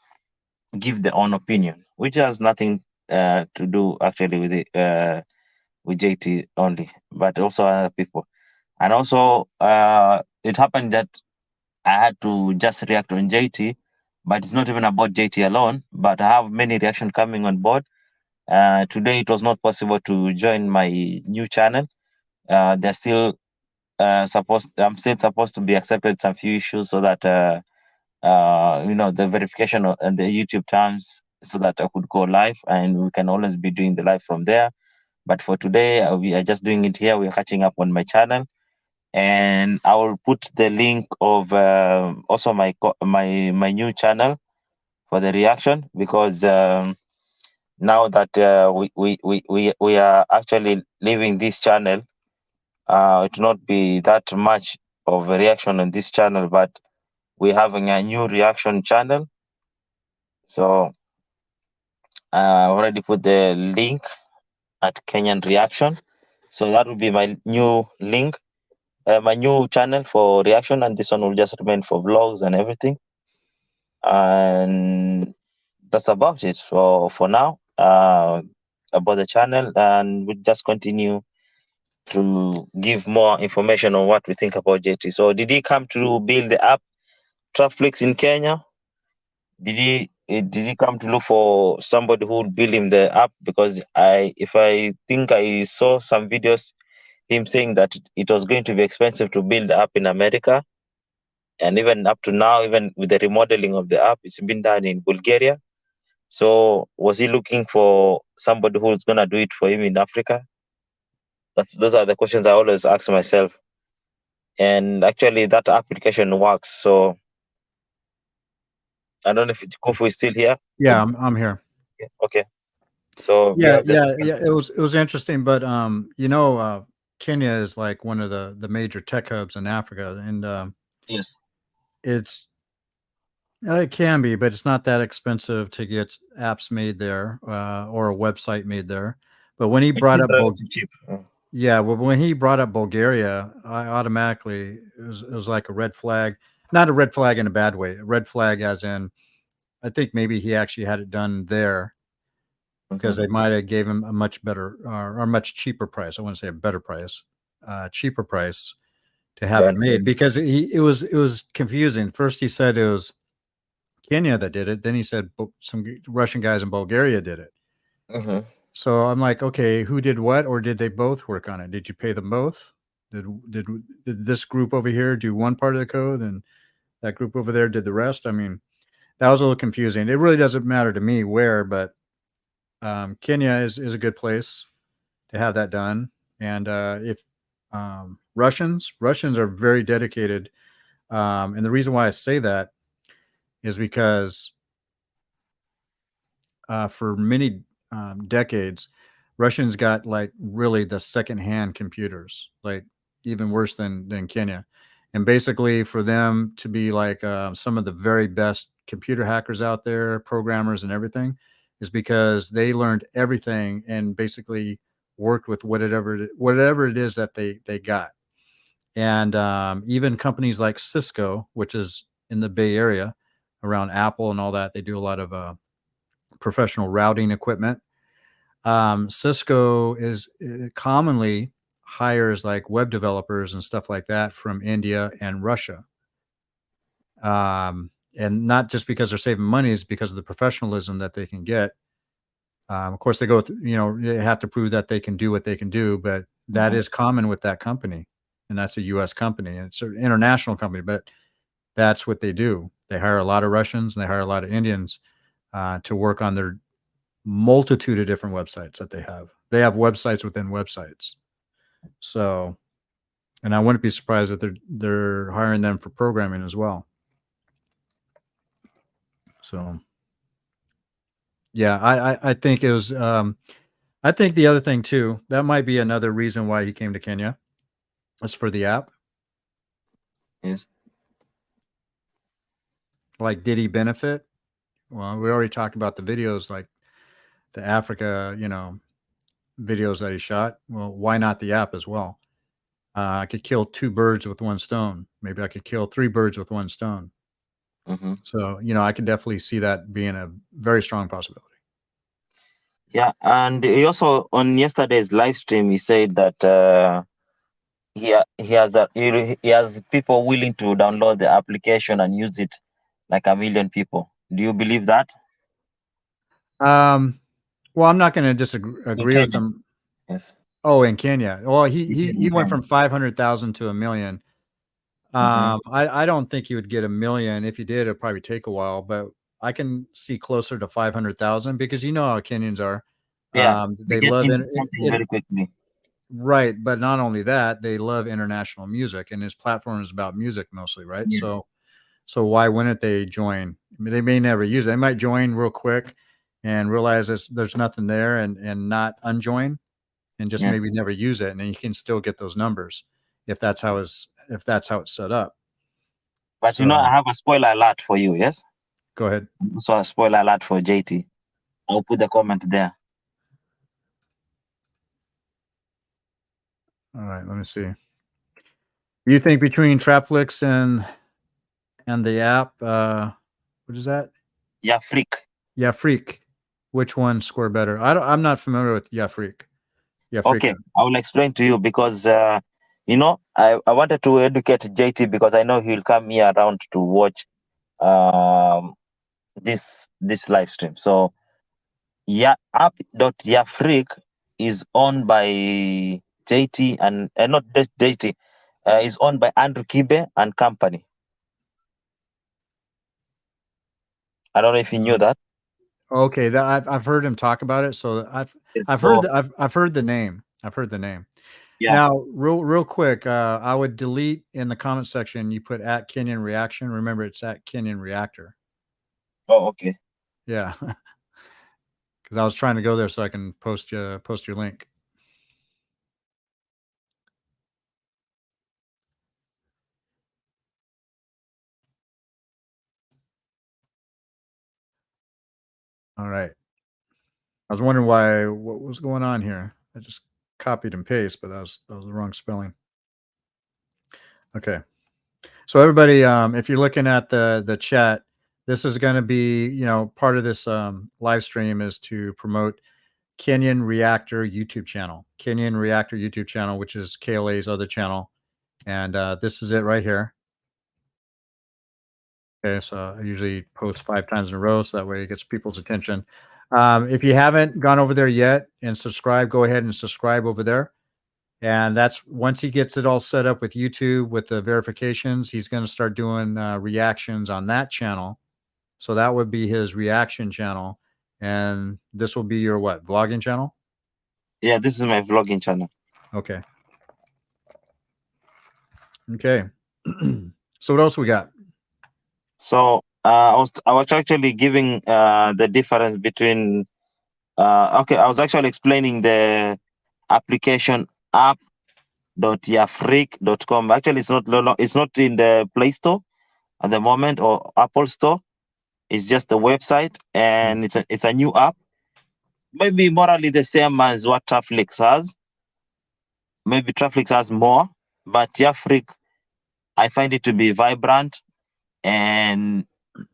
give their own opinion, which has nothing to do actually with JT only, but also other people. And also it happened that I had to just react on JT but it's not even about JT alone. But I have many reaction coming on board. Today it was not possible to join my new channel. They're still I'm still supposed to be accepted some few issues so that the verification and the YouTube terms so that I could go live and we can always be doing the live from there. But for today, we are just doing it here. We're catching up on my channel, and I will put the link of also my new channel for the reaction, because now that we are actually leaving this channel, it will not be that much of a reaction on this channel, but we're having a new reaction channel. So I already put the link at Kenyan Reaction. So that will be my new link, my new channel for reaction, and this one will just remain for vlogs and everything. And that's about it for now about the channel, and we'll just continue to give more information on what we think about JT. So did he come to build the app Traflix in Kenya? Did he come to look for somebody who would build him the app? Because if I think I saw some videos him saying that it was going to be expensive to build the app in America, and even up to now, even with the remodeling of the app, it's been done in Bulgaria. So was he looking for somebody who's gonna do it for him in Africa? Those are the questions I always ask myself. And actually, that application works. So I don't know if Kufu is still here. Yeah, I'm here. Okay. So Yeah. It was interesting, but Kenya is like one of the major tech hubs in Africa, and yes, it can be, but it's not that expensive to get apps made there or a website made there. But when he it's brought still up relatively cheap. yeah, well, when he brought up Bulgaria, I automatically it was like a red flag. Not a red flag in a bad way. A red flag as in, I think maybe he actually had it done there because they might have gave him a much better or much cheaper price. I want to say a better price, cheaper price to have it made, because it was confusing. First he said it was Kenya that did it. Then he said some Russian guys in Bulgaria did it. So I'm like, okay, who did what, or did they both work on it? Did you pay them both? Did this group over here do one part of the code and that group over there did the rest? I mean, that was a little confusing. It really doesn't matter to me where, but Kenya is a good place to have that done. And if Russians are very dedicated, and the reason why I say that is because for many decades, Russians got like really the secondhand computers, like even worse than Kenya. And basically for them to be like some of the very best computer hackers out there, programmers and everything, is because they learned everything and basically worked with whatever it is that they got. And even companies like Cisco, which is in the Bay Area around Apple and all that, they do a lot of professional routing equipment. Cisco commonly hires like web developers and stuff like that from India and Russia. And not just because they're saving money, it's because of the professionalism that they can get. Of course, they they have to prove that they can do what they can do, but that is common with that company. And that's a U.S. company, and it's an international company, but that's what they do. They hire a lot of Russians and they hire a lot of Indians to work on their multitude of different websites that they have. They have websites within websites. So, and I wouldn't be surprised that they're hiring them for programming as well. So, yeah, I think it was. I think the other thing too, that might be another reason why he came to Kenya, is for the app. Yes. Like, did he benefit? Well, we already talked about the videos, like the Africa, videos that he shot. Well, why not the app as well? I could kill two birds with one stone. Maybe I could kill three birds with one stone. So, I could definitely see that being a very strong possibility. Yeah, and he also on yesterday's live stream he said that he has people willing to download the application and use it, like 1 million people. Do you believe that? Well, I'm not going to disagree In agree with Kenya? him. Yes. Oh, in Kenya. Well, he He he said he in went Kenya. from 500,000 to a million. Mm-hmm. I don't think he would get a million. If he did, it'd probably take a while, but I can see closer to 500,000 because you know how Kenyans are. Yeah, they They get love into something very quickly. right, but not only that, they love international music, and his platform is about music mostly, right? Yes. So why wouldn't they join? I mean, they may never use it. They might join real quick and realize there's nothing there and not unjoin and just Yes. maybe never use it, and then you can still get those numbers if that's how it's set up. But you know, I So have a spoiler alert for you. Yes. go ahead. So a spoiler alert for JT. I'll put the comment there. All right, let me see. You think between Trapflix and the app, what is that? Yeah, freak. Yeah, Freak. Which one score better? I'm not familiar with Yeah Freak. Yeah, Okay, Freaka. I will explain to you because you know I wanted to educate JT because I know he'll come here around to watch um this live stream. So yeah, app.yafreak is owned by JT and not just JT, is owned by Andrew Kibe and company. I don't know if you knew that. Okay, that I've heard him talk about it. So Yes, I've heard so I've heard the name. I've heard the name. yeah. Now, real quick, I would delete in the comment section. You put at Kenyan Reaction. Remember, it's at Kenyan Reactor. Oh, okay. Yeah, because I was trying to go there so I can post your link. All right. I was wondering what was going on here. I just copied and paste, but that was the wrong spelling. Okay. So everybody, if you're looking at the chat, this is going to be, part of this live stream is to promote Kenyan Reactor YouTube channel, which is KLA's other channel, and this is it right here. Okay, so I usually post 5 times in a row, so that way it gets people's attention. If you haven't gone over there yet and subscribe, go ahead and subscribe over there. And that's once he gets it all set up with YouTube with the verifications, he's going to start doing reactions on that channel. So that would be his reaction channel. And this will be your what? Vlogging channel? Yeah, this is my vlogging channel. Okay. Okay. So what else we got? So I was actually giving the difference between okay, I was actually explaining the application app.yafreak.com. Actually, it's not in the Play Store at the moment or Apple Store. It's just a website, and it's a new app. Maybe morally the same as what Traflix has. Maybe Traflix has more, but Yafreak, I find it to be vibrant, and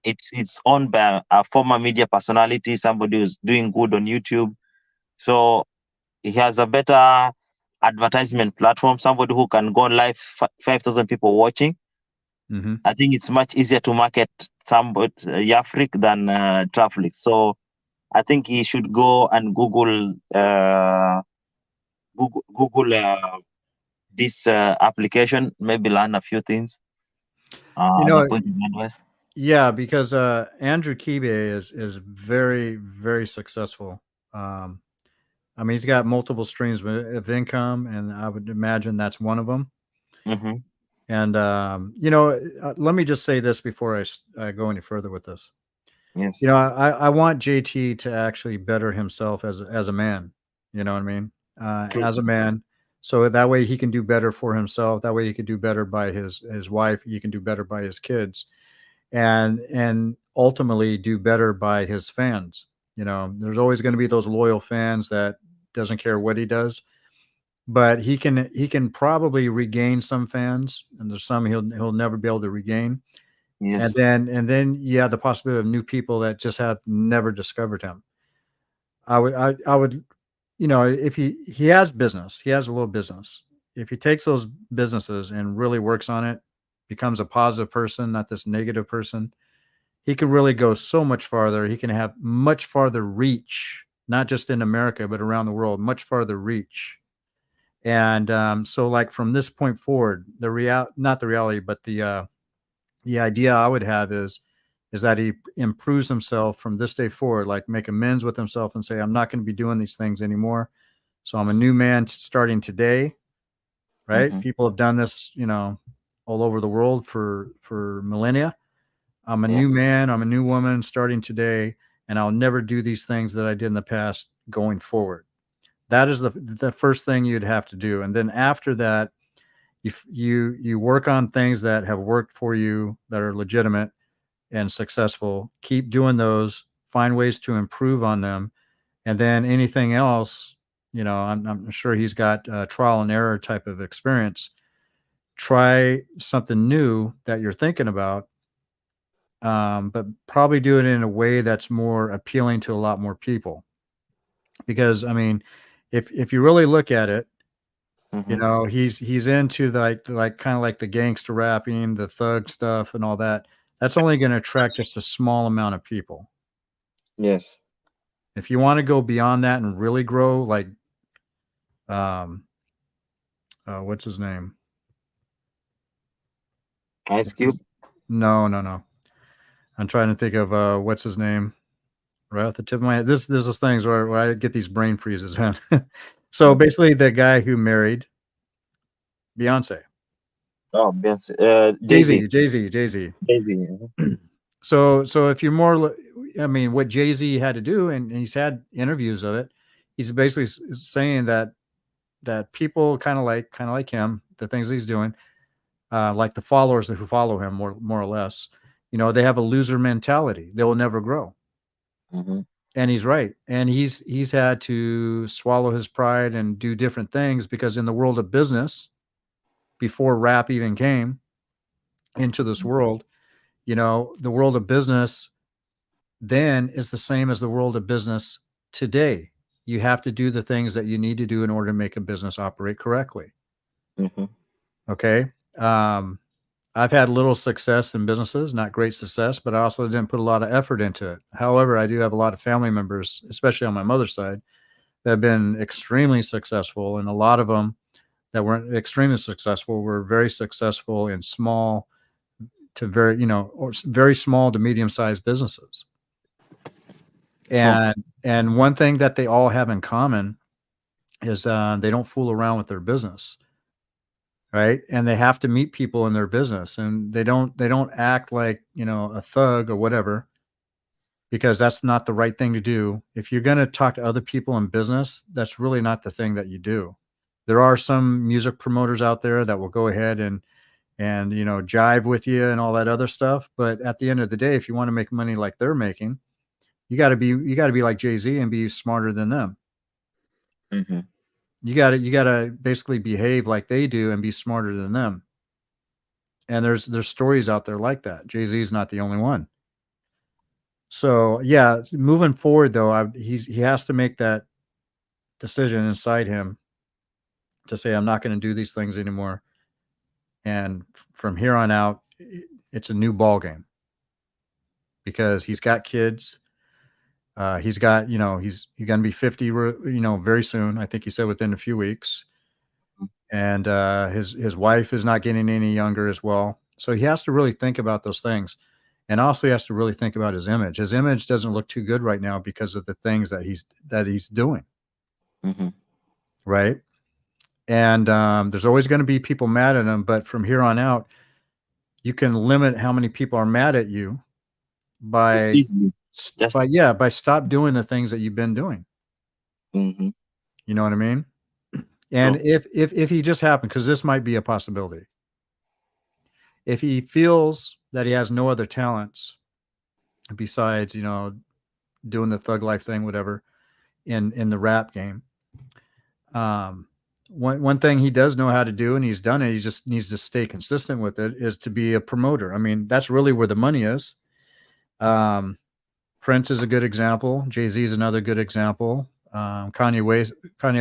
it's owned by a former media personality, somebody who's doing good on YouTube. So he has a better advertisement platform, somebody who can go live, 5,000 people watching. Mm-hmm. I think it's much easier to market somebody Yafrik than Traflix. So I think he should go and Google this application, maybe learn a few things You as a know, point of advice. yeah, because Andrew Kibe is very, very successful. I mean, he's got multiple streams of income, and I would imagine that's one of them. Mm-hmm. And let me just say this before I go any further with this. Yes. I want JT to actually better himself as a man. You know what I mean? True. As a man, so that way he can do better for himself. That way he can do better by his wife. He can do better by his kids, and ultimately do better by his fans. There's always going to be those loyal fans that doesn't care what he does, but he can probably regain some fans, and there's some he'll never be able to regain. Yes. And then yeah, the possibility of new people that just have never discovered him. I would if he has business, he has a little business. If he takes those businesses and really works on it, becomes a positive person, not this negative person, he can really go so much farther. He can have much farther reach, not just in America, but around the world, much farther reach. And so, like from this point forward, not the reality, but the idea I would have is that he improves himself from this day forward, like make amends with himself and say, I'm not going to be doing these things anymore. So I'm a new man starting today, right? Mm-hmm. People have done this, all over the world for millennia. I'm a Yeah. new man, I'm a new woman starting today, and I'll never do these things that I did in the past going forward. That is the first thing you'd have to do. And then after that, you work on things that have worked for you, that are legitimate and successful. Keep doing those, find ways to improve on them. And then anything else, I'm sure he's got trial and error type of experience. Try something new that you're thinking about, but probably do it in a way that's more appealing to a lot more people. Because I mean, if you really look at it, Mm-hmm. he's into like kind of like the gangster rapping, the thug stuff, and all that. That's only going to attract just a small amount of people. Yes. If you want to go beyond that and really grow, like, um, what's his name? Ice Cube. No, no, no. I'm trying to think of what's his name right off the tip of my head. There's those things where I get these brain freezes, man. So Mm-hmm. basically, the guy who married Beyonce, Oh, yes. Jay Jay-Z. Z, Jay Z, Jay Z. Jay-Z. Mhm. So if you're more, I mean, what Jay Z had to do, and he's had interviews of it. He's basically saying that people kind of like him, the things he's doing, like the followers who follow him, more or less, they have a loser mentality. They will never grow. Mhm. And he's right. And he's had to swallow his pride and do different things, because in the world of business, before rap even came into this world, the world of business then is the same as the world of business today. You have to do the things that you need to do in order to make a business operate correctly. Mhm. Okay. Um, I've had little success in businesses, not great success, but I also didn't put a lot of effort into it. However, I do have a lot of family members, especially on my mother's side, that have been extremely successful. And a lot of them that weren't extremely successful were very successful in small to or very small to medium sized businesses. True. And one thing that they all have in common is they don't fool around with their business, right? And they have to meet people in their business, and they don't act like a thug or whatever, because that's not the right thing to do. If you're going to talk to other people in business, that's really not the thing that you do. There are some music promoters out there that will go ahead and jive with you and all that other stuff, but at the end of the day, if you want to make money like they're making, you got to be like Jay-Z and be smarter than them. Mhm. You got to basically behave like they do and be smarter than them. And there's stories out there like that. Jay-Z is not the only one. So yeah, moving forward though, he has to make that decision inside him to say, I'm not going to do these things anymore. And from here on out, it's a new ball game, because he's got kids. He's got, he's going to be 50, very soon. I think he said within a few weeks. And his wife is not getting any younger as well. So he has to really think about those things. And also he has to really think about his image. His image doesn't look too good right now because of the things that he's doing. Mhm. Right. And there's always going to be people mad at him. But from here on out, you can limit how many people are mad at you by Easily. Just. by stop doing the things that you've been doing. Mhm. You know what I mean? And True. if he just happened, because this might be a possibility, if he feels that he has no other talents besides, doing the thug life thing, whatever, in the rap game, um, one thing he does know how to do, and he's done it, he just needs to stay consistent with it, is to be a promoter. I mean, that's really where the money is. Um, Prince is a good example. Jay-Z is another good example. Kanye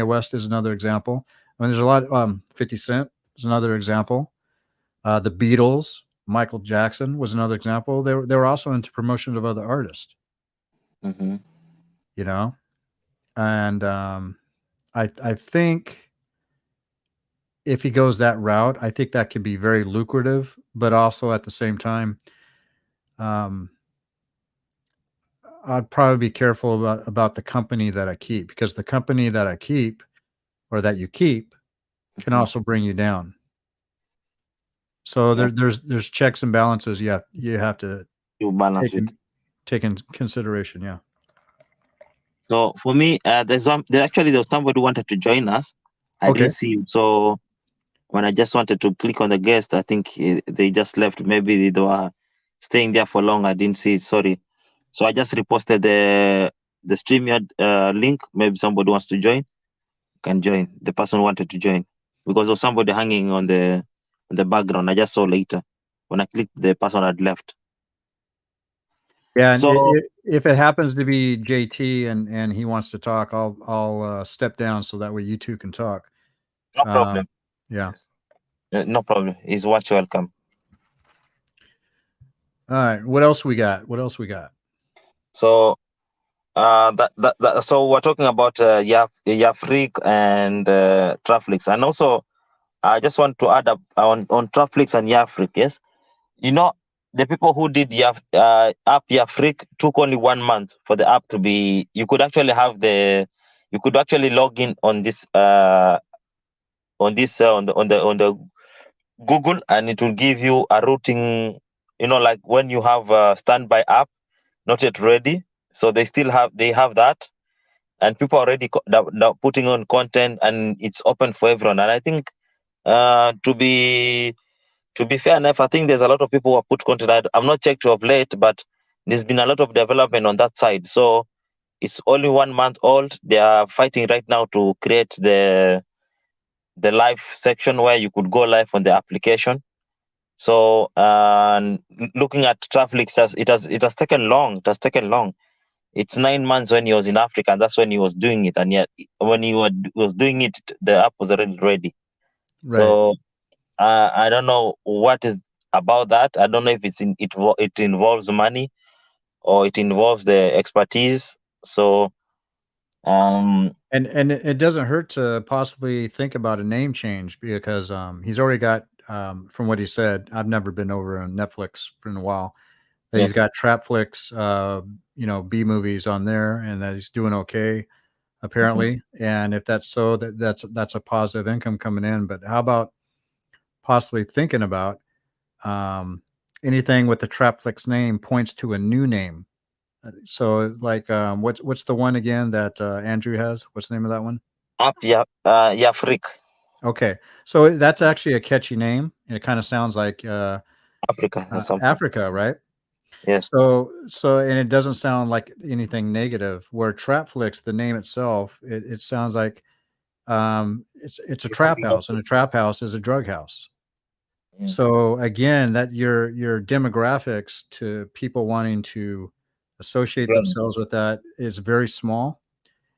West is another example. I mean, there's a lot. 50 Cent is another example. The Beatles. Michael Jackson was another example. They were also into promotion of other artists, Mm-hmm. you know, and I think if he goes that route, I think that could be very lucrative, but also at the same time, um, I'd probably be careful about the company that I keep, because the company that I keep or that you keep can Mm-hmm. also bring you down. So Yeah, there's checks and balances you have to you balance take with. in consideration. Yeah. So for me, there was somebody who wanted to join us. I Okay. didn't see him. So when I just wanted to click on the guest, I think they just left. Maybe they were staying there for long. I didn't see it. Sorry. So I just reposted the StreamYard link. Maybe somebody wants to join, can join. The person wanted to join because there was somebody hanging on the background. I just saw later when I clicked, the person had left. Yeah, and So if it happens to be JT and he wants to talk, I'll step down so that way you two can talk. no Um, problem. yeah. Yes, no problem. He's much welcome. All right. What else we got? What else we got? So so we're talking about Yafrik and Traflix, and also I just want to add up on Traflix and Yafrik. Yes, you know, the people who did app Yafrik took only 1 month for the app to be. You could actually log in on this on the Google, and it will give you a routing. Like when you have a standby app not yet ready, so they have that, and people are already putting on content, and it's open for everyone. And I think to be fair enough, I think there's a lot of people who have put content. I'm not checked of late, but there's been a lot of development on that side. So it's only 1 month old. They are fighting right now to create the live section where you could go live on the application. So looking at traffic, it has taken long. It has taken long. It's 9 months when he was in Africa, and that's when he was doing it. And yet, when was doing it, the app was already ready. Right. So I don't know what is about that. I don't know if it involves money or it involves the expertise. So And it doesn't hurt to possibly think about a name change, because he's already got, from what he said, I've never been over on Netflix for a while, that he's yes, got Trapflix, B movies on there, and that he's doing okay mhm. apparently. And if that's so, that's a positive income coming in. But how about possibly thinking about, um, anything with the Trapflix name points to a new name. So like, what's the one again that Andrew has? What's the name of that one? App Yafrik, Okay, so that's actually a catchy name, and it kind of sounds like Africa or something. Africa, right? Yes, So, and it doesn't sound like anything negative. Where Trapflix, the name itself, it sounds like, it's a you have trap house, and a Netflix. trap house is a drug house. Yeah. So again, that your demographics to people wanting to associate Right. themselves with that is very small.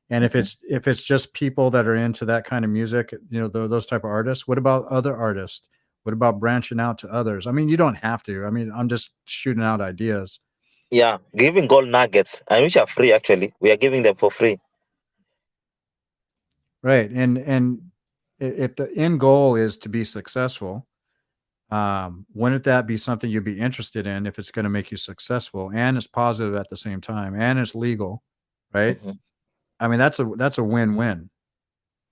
And if Mhm. it's just people that are into that kind of music, those type of artists. What about other artists? What about branching out to others? I mean, you don't have to. I mean, I'm just shooting out ideas. Yeah, giving gold nuggets, and which are free actually. We are giving them for free. Right. And if the end goal is to be successful, wouldn't that be something you'd be interested in if it's going to make you successful and it's positive at the same time and it's legal, right? Mhm. I mean, that's a win-win.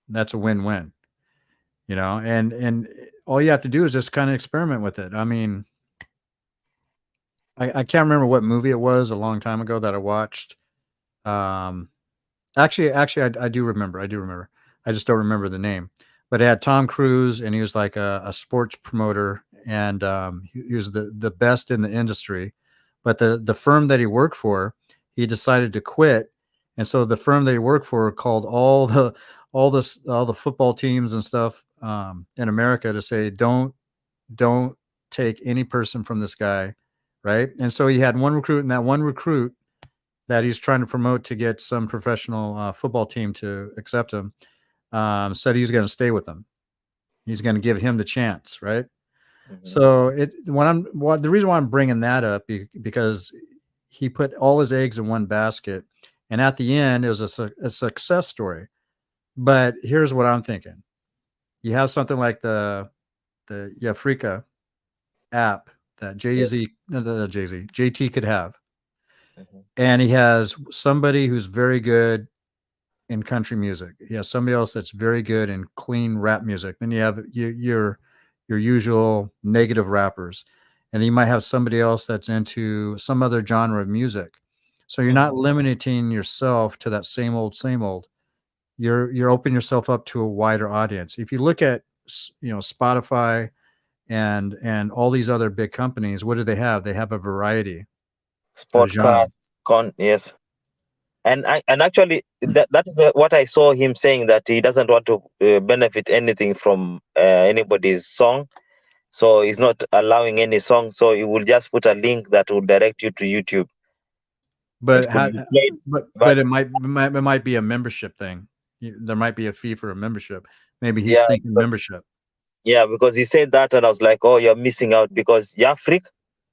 That's a win-win, and all you have to do is just kind of experiment with it. I mean, I can't remember what movie it was a long time ago that I watched. Um, actually, I do remember. I do remember. I just don't remember the name. But it had Tom Cruise, and he was like a sports promoter, and he was the best in the industry. But the firm that he worked for, he decided to quit, and so the firm that he worked for called all the football teams and stuff, in America, to say don't take any person from this guy, right? And so he had one recruit, and that one recruit that he's trying to promote to get some professional football team to accept him, said he's going to stay with them. He's going to give him the chance, right? Mhm. So the reason why I'm bringing that up because he put all his eggs in one basket, and at the end it was a success story. But here's what I'm thinking: you have something like the Yafrika app that Jay Yes. Z, no, Jay Z, JT could have, Mhm. and he has somebody who's very good in country music. He has somebody else that's very good in clean rap music. Then you have your usual negative rappers, and then you might have somebody else that's into some other genre of music. So you're not Mhm. limiting yourself to that same old, same old. You're opening yourself up to a wider audience. If you look at Spotify and all these other big companies, what do they have? They have a variety of genre. Podcast yes. And actually that is what I saw him saying, that he doesn't want to benefit anything from anybody's song. So he's not allowing any song. So he will just put a link that will direct you to YouTube. It But could how? be played, But but it might be a membership thing. There might be a fee for a membership. Maybe he's yeah, thinking membership. because he said that, and I was like, oh, you're missing out, because Yafrik,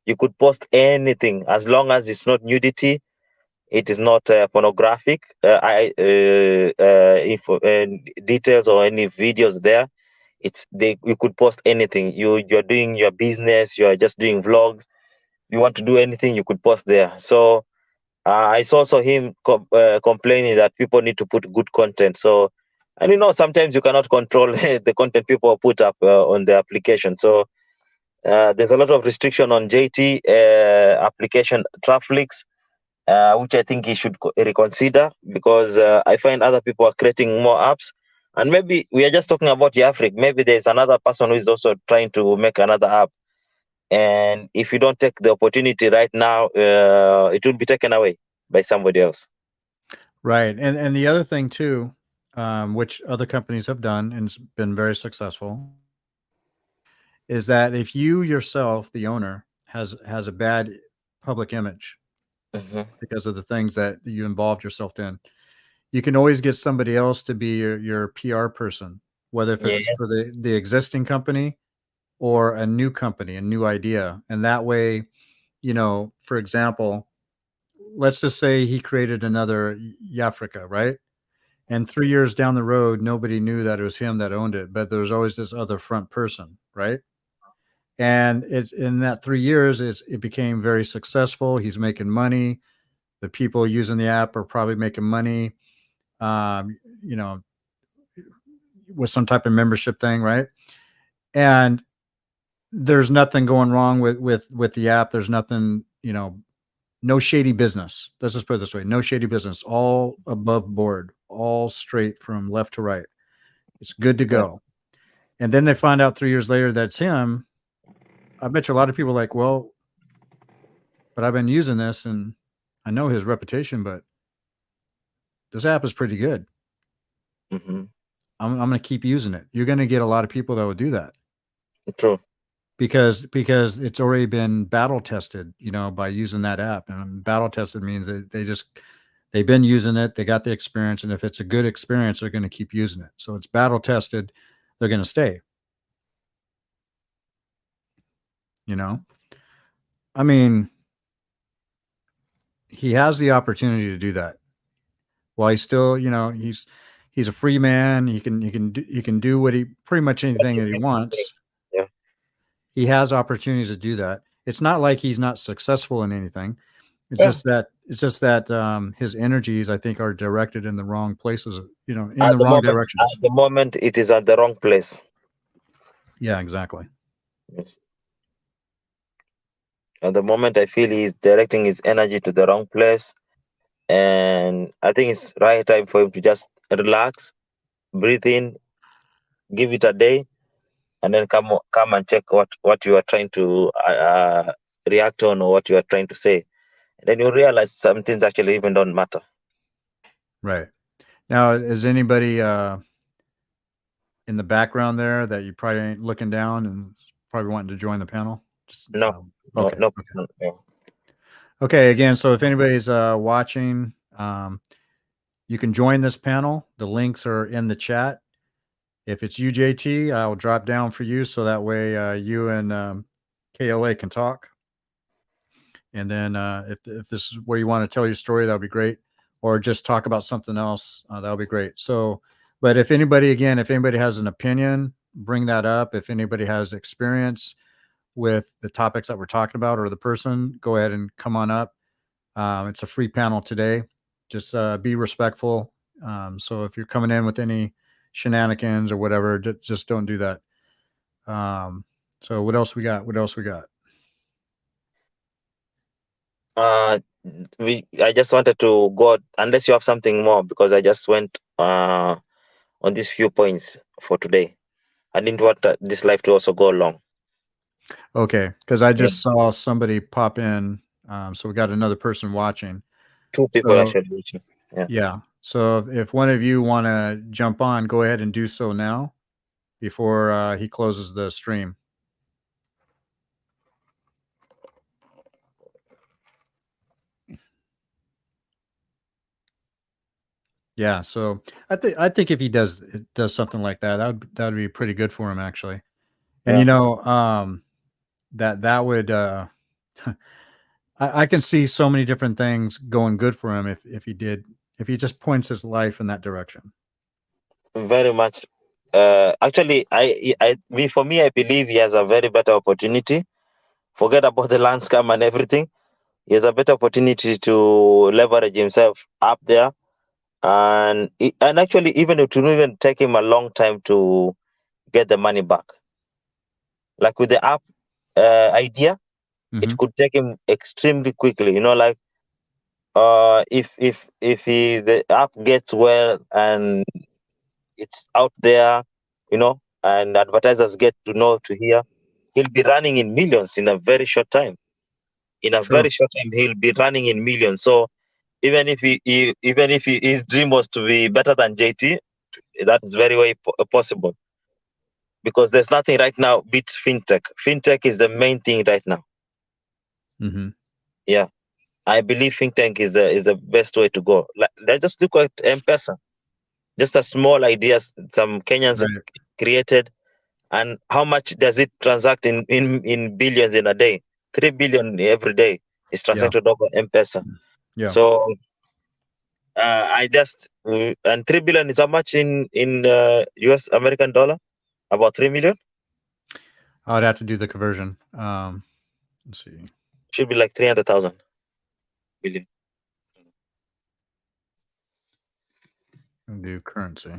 you could post anything as long as it's not nudity, it is not pornographic, info, details or any videos there. You could post anything. You're doing your business, you are just doing vlogs. You want to do anything, you could post there. So I saw also him complaining that people need to put good content. So, and sometimes you cannot control the content people put up on the application. So there's a lot of restriction on JT application traffic, which I think he should reconsider, because I find other people are creating more apps. And maybe we are just talking about Africa. Maybe there's another person who is also trying to make another app. And if you don't take the opportunity right now, it will be taken away by somebody else. Right. And the other thing too, which other companies have done and it's been very successful, is that if you yourself, the owner, has a bad public image Hmm. because of the things that you involved yourself in, you can always get somebody else to be your PR person, whether if it's for Yes. the existing company or a new company, a new idea. And that way, for example, let's just say he created another Yafrika, right? And 3 years down the road, nobody knew that it was him that owned it, but there's always this other front person, right? And it's in that 3 years, it became very successful. He's making money. The people using the app are probably making money. Um, you know, with some type of membership thing, right? And there's nothing going wrong with the app. There's nothing, no shady business. Let's just put it this way: no shady business. All above board, all straight from left to right. It's good to Yes. go. And then they find out 3 years later that's him. I bet you a lot of people are like, well, but I've been using this and I know his reputation, but this app is pretty good. Hmm. I'm going to keep using it. You're going to get a lot of people that would do that True. because it's already been battle tested, by using that app. And battle tested means that they've been using it, they got the experience, and if it's a good experience, they're going to keep using it. So it's battle tested, they're going to stay. You know, I mean, he has the opportunity to do that while he's still, he's a free man. He can do what he pretty much anything that he wants. Yeah. He has opportunities to do that. It's not like he's not successful in anything. Yeah. It's just that his energies, I think, are directed in the wrong places. In At the the wrong moment, directions. it is at the wrong place. Yeah, exactly. Yes. At the moment, I feel he's directing his energy to the wrong place, and I think it's right time for him to just relax, breathe in, give it a day, and then come and check what you are trying to react on, or what you are trying to say. And then you realize some things actually even don't matter. Right. Now, is anybody in the background there that you probably ain't looking down and probably wanting to join the panel? Just, No, no, okay. no Okay. person. No. Okay. Again, so if anybody's watching, you can join this panel. The links are in the chat. If it's you, JT, I'll drop down for you so that way you and KLA can talk. And then if this is where you want to tell your story, that would be great. Or just talk about something else, that would be great. So, but if anybody has an opinion, bring that up. If anybody has experience with the topics that we're talking about or the person, go ahead and come on up. It's a free panel today. Just be respectful. So if you're coming in with any shenanigans or whatever, just don't do that. So what else we got? Uh, I just wanted to go unless you have something more because I just went on these few points for today. I didn't want this live to also go long. Okay, because I just saw somebody pop in. So we got another person watching. 2 people actually watching. Yeah. So if one of you want to jump on, go ahead and do so now before he closes the stream. Yeah. So I think if he does something like that, that would be pretty good for him actually. And that would I can see so many different things going good for him if he just points his life in that direction. Very much. Actually, I believe he has a very better opportunity. Forget about the land scam and everything. He has a better opportunity to leverage himself up there, and actually, even it will even take him a long time to get the money back. Like with the app idea, it could take him extremely quickly. Like if the app gets well and it's out there, and advertisers get to hear, he'll be running in millions in a very short time. In a very short time, he'll be running in millions. So even if his dream was to be better than JT, that is very way possible. Because there's nothing right now beats fintech. Fintech is the main thing right now. Mm-hmm. Yeah, I believe fintech is the best way to go. Let's just look at M-Pesa. Just a small idea some Kenyans have created, and how much does it transact in billions in a day? 3 billion every day is transacted over M-Pesa. Yeah. So and 3 billion is how much in US American dollar? About 3 million? I would have to do the conversion. Let's see. Should be like 300,000 billion. And do currency.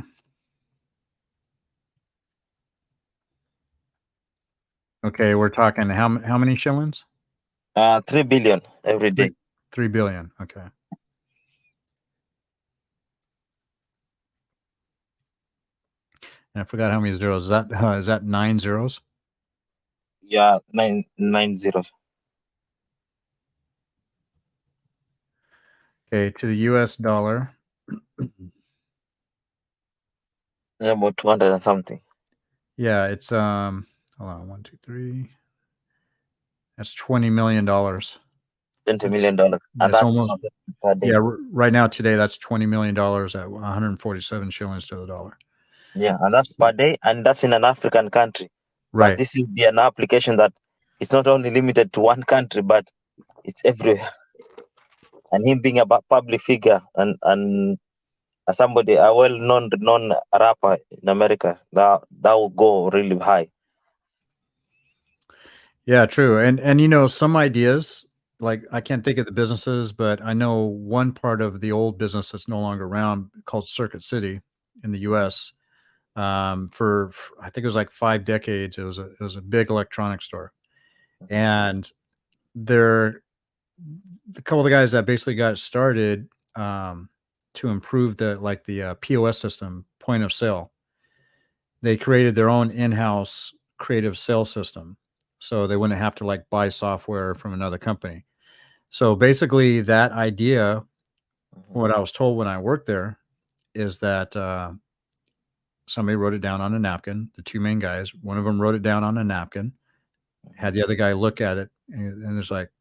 Okay, we're talking how many shillings? 3 billion every day. 3 billion. Okay. And I forgot how many zeros. Is that 9 zeros? Yeah, nine zeros. Okay, to the US dollar. About 200 and something. Yeah, it's hold on, 1, 2, 3. That's $20 million. $20 million. And that's almost per day. Yeah, right now today that's $20 million at 147 shillings to the dollar. Yeah, and that's per day, and that's in an African country. Right. But this will be an application that it's not only limited to one country, but it's everywhere. And him being a public figure and somebody, a well-known rapper in America, that will go really high. Yeah, true. And some ideas, like I can't think of the businesses, but I know one part of the old business that's no longer around called Circuit City in the US. For I think it was like 5 decades. It was a big electronics store. And a couple of the guys that basically got it started to improve the POS system, point of sale. They created their own in-house creative sales system, so they wouldn't have to buy software from another company. So basically, that idea, what I was told when I worked there, is that somebody wrote it down on a napkin. The two main guys, one of them wrote it down on a napkin, had the other guy look at it, and it's like,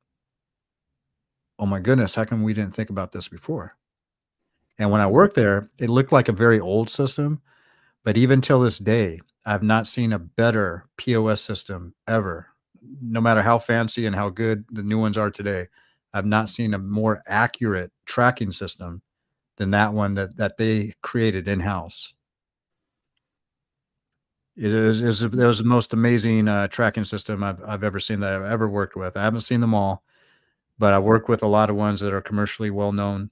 oh my goodness, how come we didn't think about this before? And when I worked there, it looked like a very old system, But even till this day, I've not seen a better POS system ever. No matter how fancy and how good the new ones are today, I've not seen a more accurate tracking system than that one that they created in house. It was the most amazing tracking system I've ever seen, that I've ever worked with. I haven't seen them all, but I work with a lot of ones that are commercially well known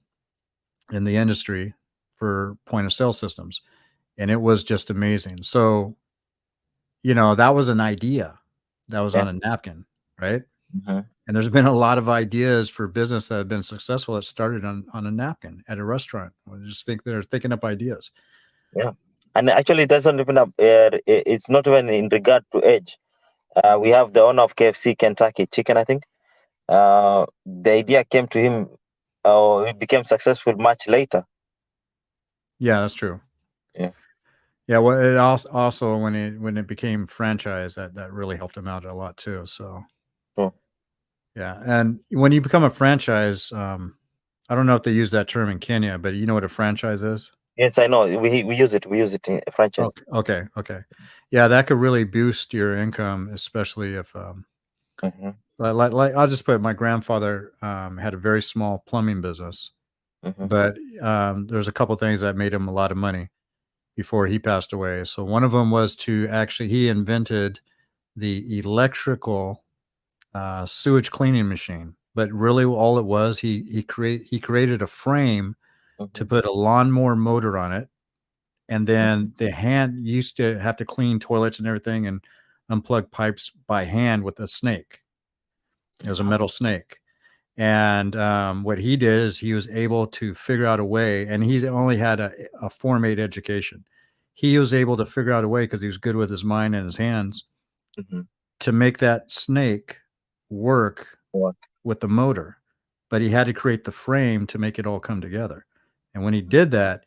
in the industry for point of sale systems, and it was just amazing. So, that was an idea that was on Yeah. a napkin, right? Mm-hmm. And there's been a lot of ideas for business that have been successful that started on a napkin at a restaurant. I just think they're thinking up ideas. Yeah. And actually, it doesn't even have, it's not even in regard to age. We have the owner of KFC, Kentucky Chicken, I think. The idea came to him, it became successful much later. Yeah, that's true. Yeah. Yeah, well, it also when it became franchise, that really helped him out a lot too. So, True. yeah, and when you become a franchise, I don't know if they use that term in Kenya, but you know what a franchise is? Yes, I know. We use it. We use it in franchise. Okay. Yeah, that could really boost your income, especially if Mm-hmm. like I'll just put it, my grandfather had a very small plumbing business, Mm-hmm. but there's a couple things that made him a lot of money before he passed away. So one of them was he invented the electrical sewage cleaning machine. But really, all it was, he created a frame to Mm-hmm. put a lawnmower motor on it, and then the hand used to have to clean toilets and everything and unplug pipes by hand with a snake. It was a metal snake. And what he did is he was able to figure out a way, and he only had a Form 8 education. He was able to figure out a way, because he was good with his mind and his hands, Mm-hmm. to make that snake work What? with the motor. But he had to create the frame to make it all come together. And when he did that,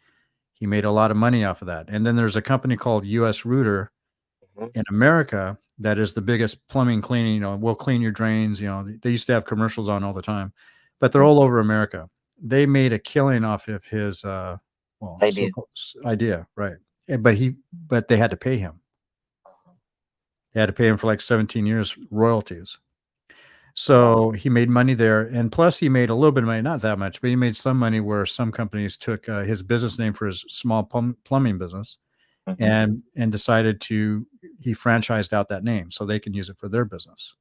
he made a lot of money off of that. And then there's a company called US Rooter Mm-hmm. in America that is the biggest plumbing cleaning. We'll clean your drains. They used to have commercials on all the time, but they're all Yes. over America. They made a killing off of his Idea. idea, right? But they had to pay him. They had to pay him for like 17 years royalties. So he made money there, and plus he made a little bit of money, not that much, but he made some money where some companies took his business name for his small plumbing business, Mm-hmm. and decided he franchised out that name so they can use it for their business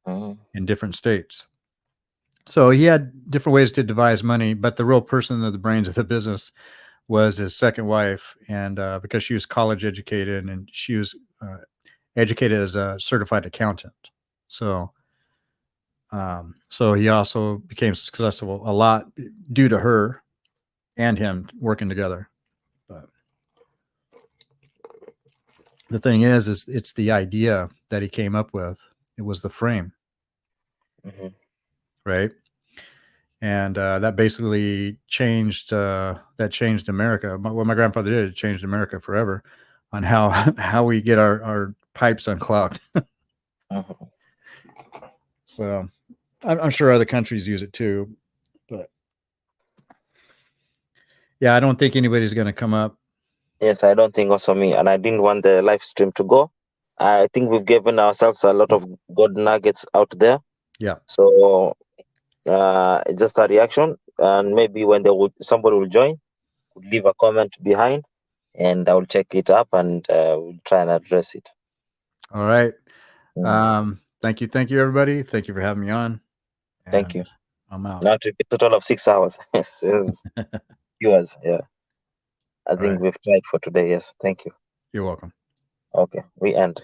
Mm-hmm. in different states. So he had different ways to devise money, but the real person of the brains of the business was his second wife, and because she was college educated and she was educated as a certified accountant, so he also became successful a lot due to her and him working together. But the thing is it's the idea that he came up with. It was the frame, Mm-hmm. right? And that basically changed America. What my grandfather did, it changed America forever on how we get our pipes unclogged. Mm-hmm. So I'm sure other countries use it too, but yeah, I don't think anybody's going to come up. Yes, I don't think also me, and I didn't want the live stream to go. I think we've given ourselves a lot of good nuggets out there. Yeah. So it's just a reaction, and maybe when somebody will join, would leave a comment behind, and I will check it up and we'll try and address it. All right. Mm. Thank you, everybody. Thank you for having me on. Thank you. I'm out. Now to a total of 6 hours. Since viewers, yeah. I think right. we've tried for today. Yes, thank you. You're welcome. Okay, we end.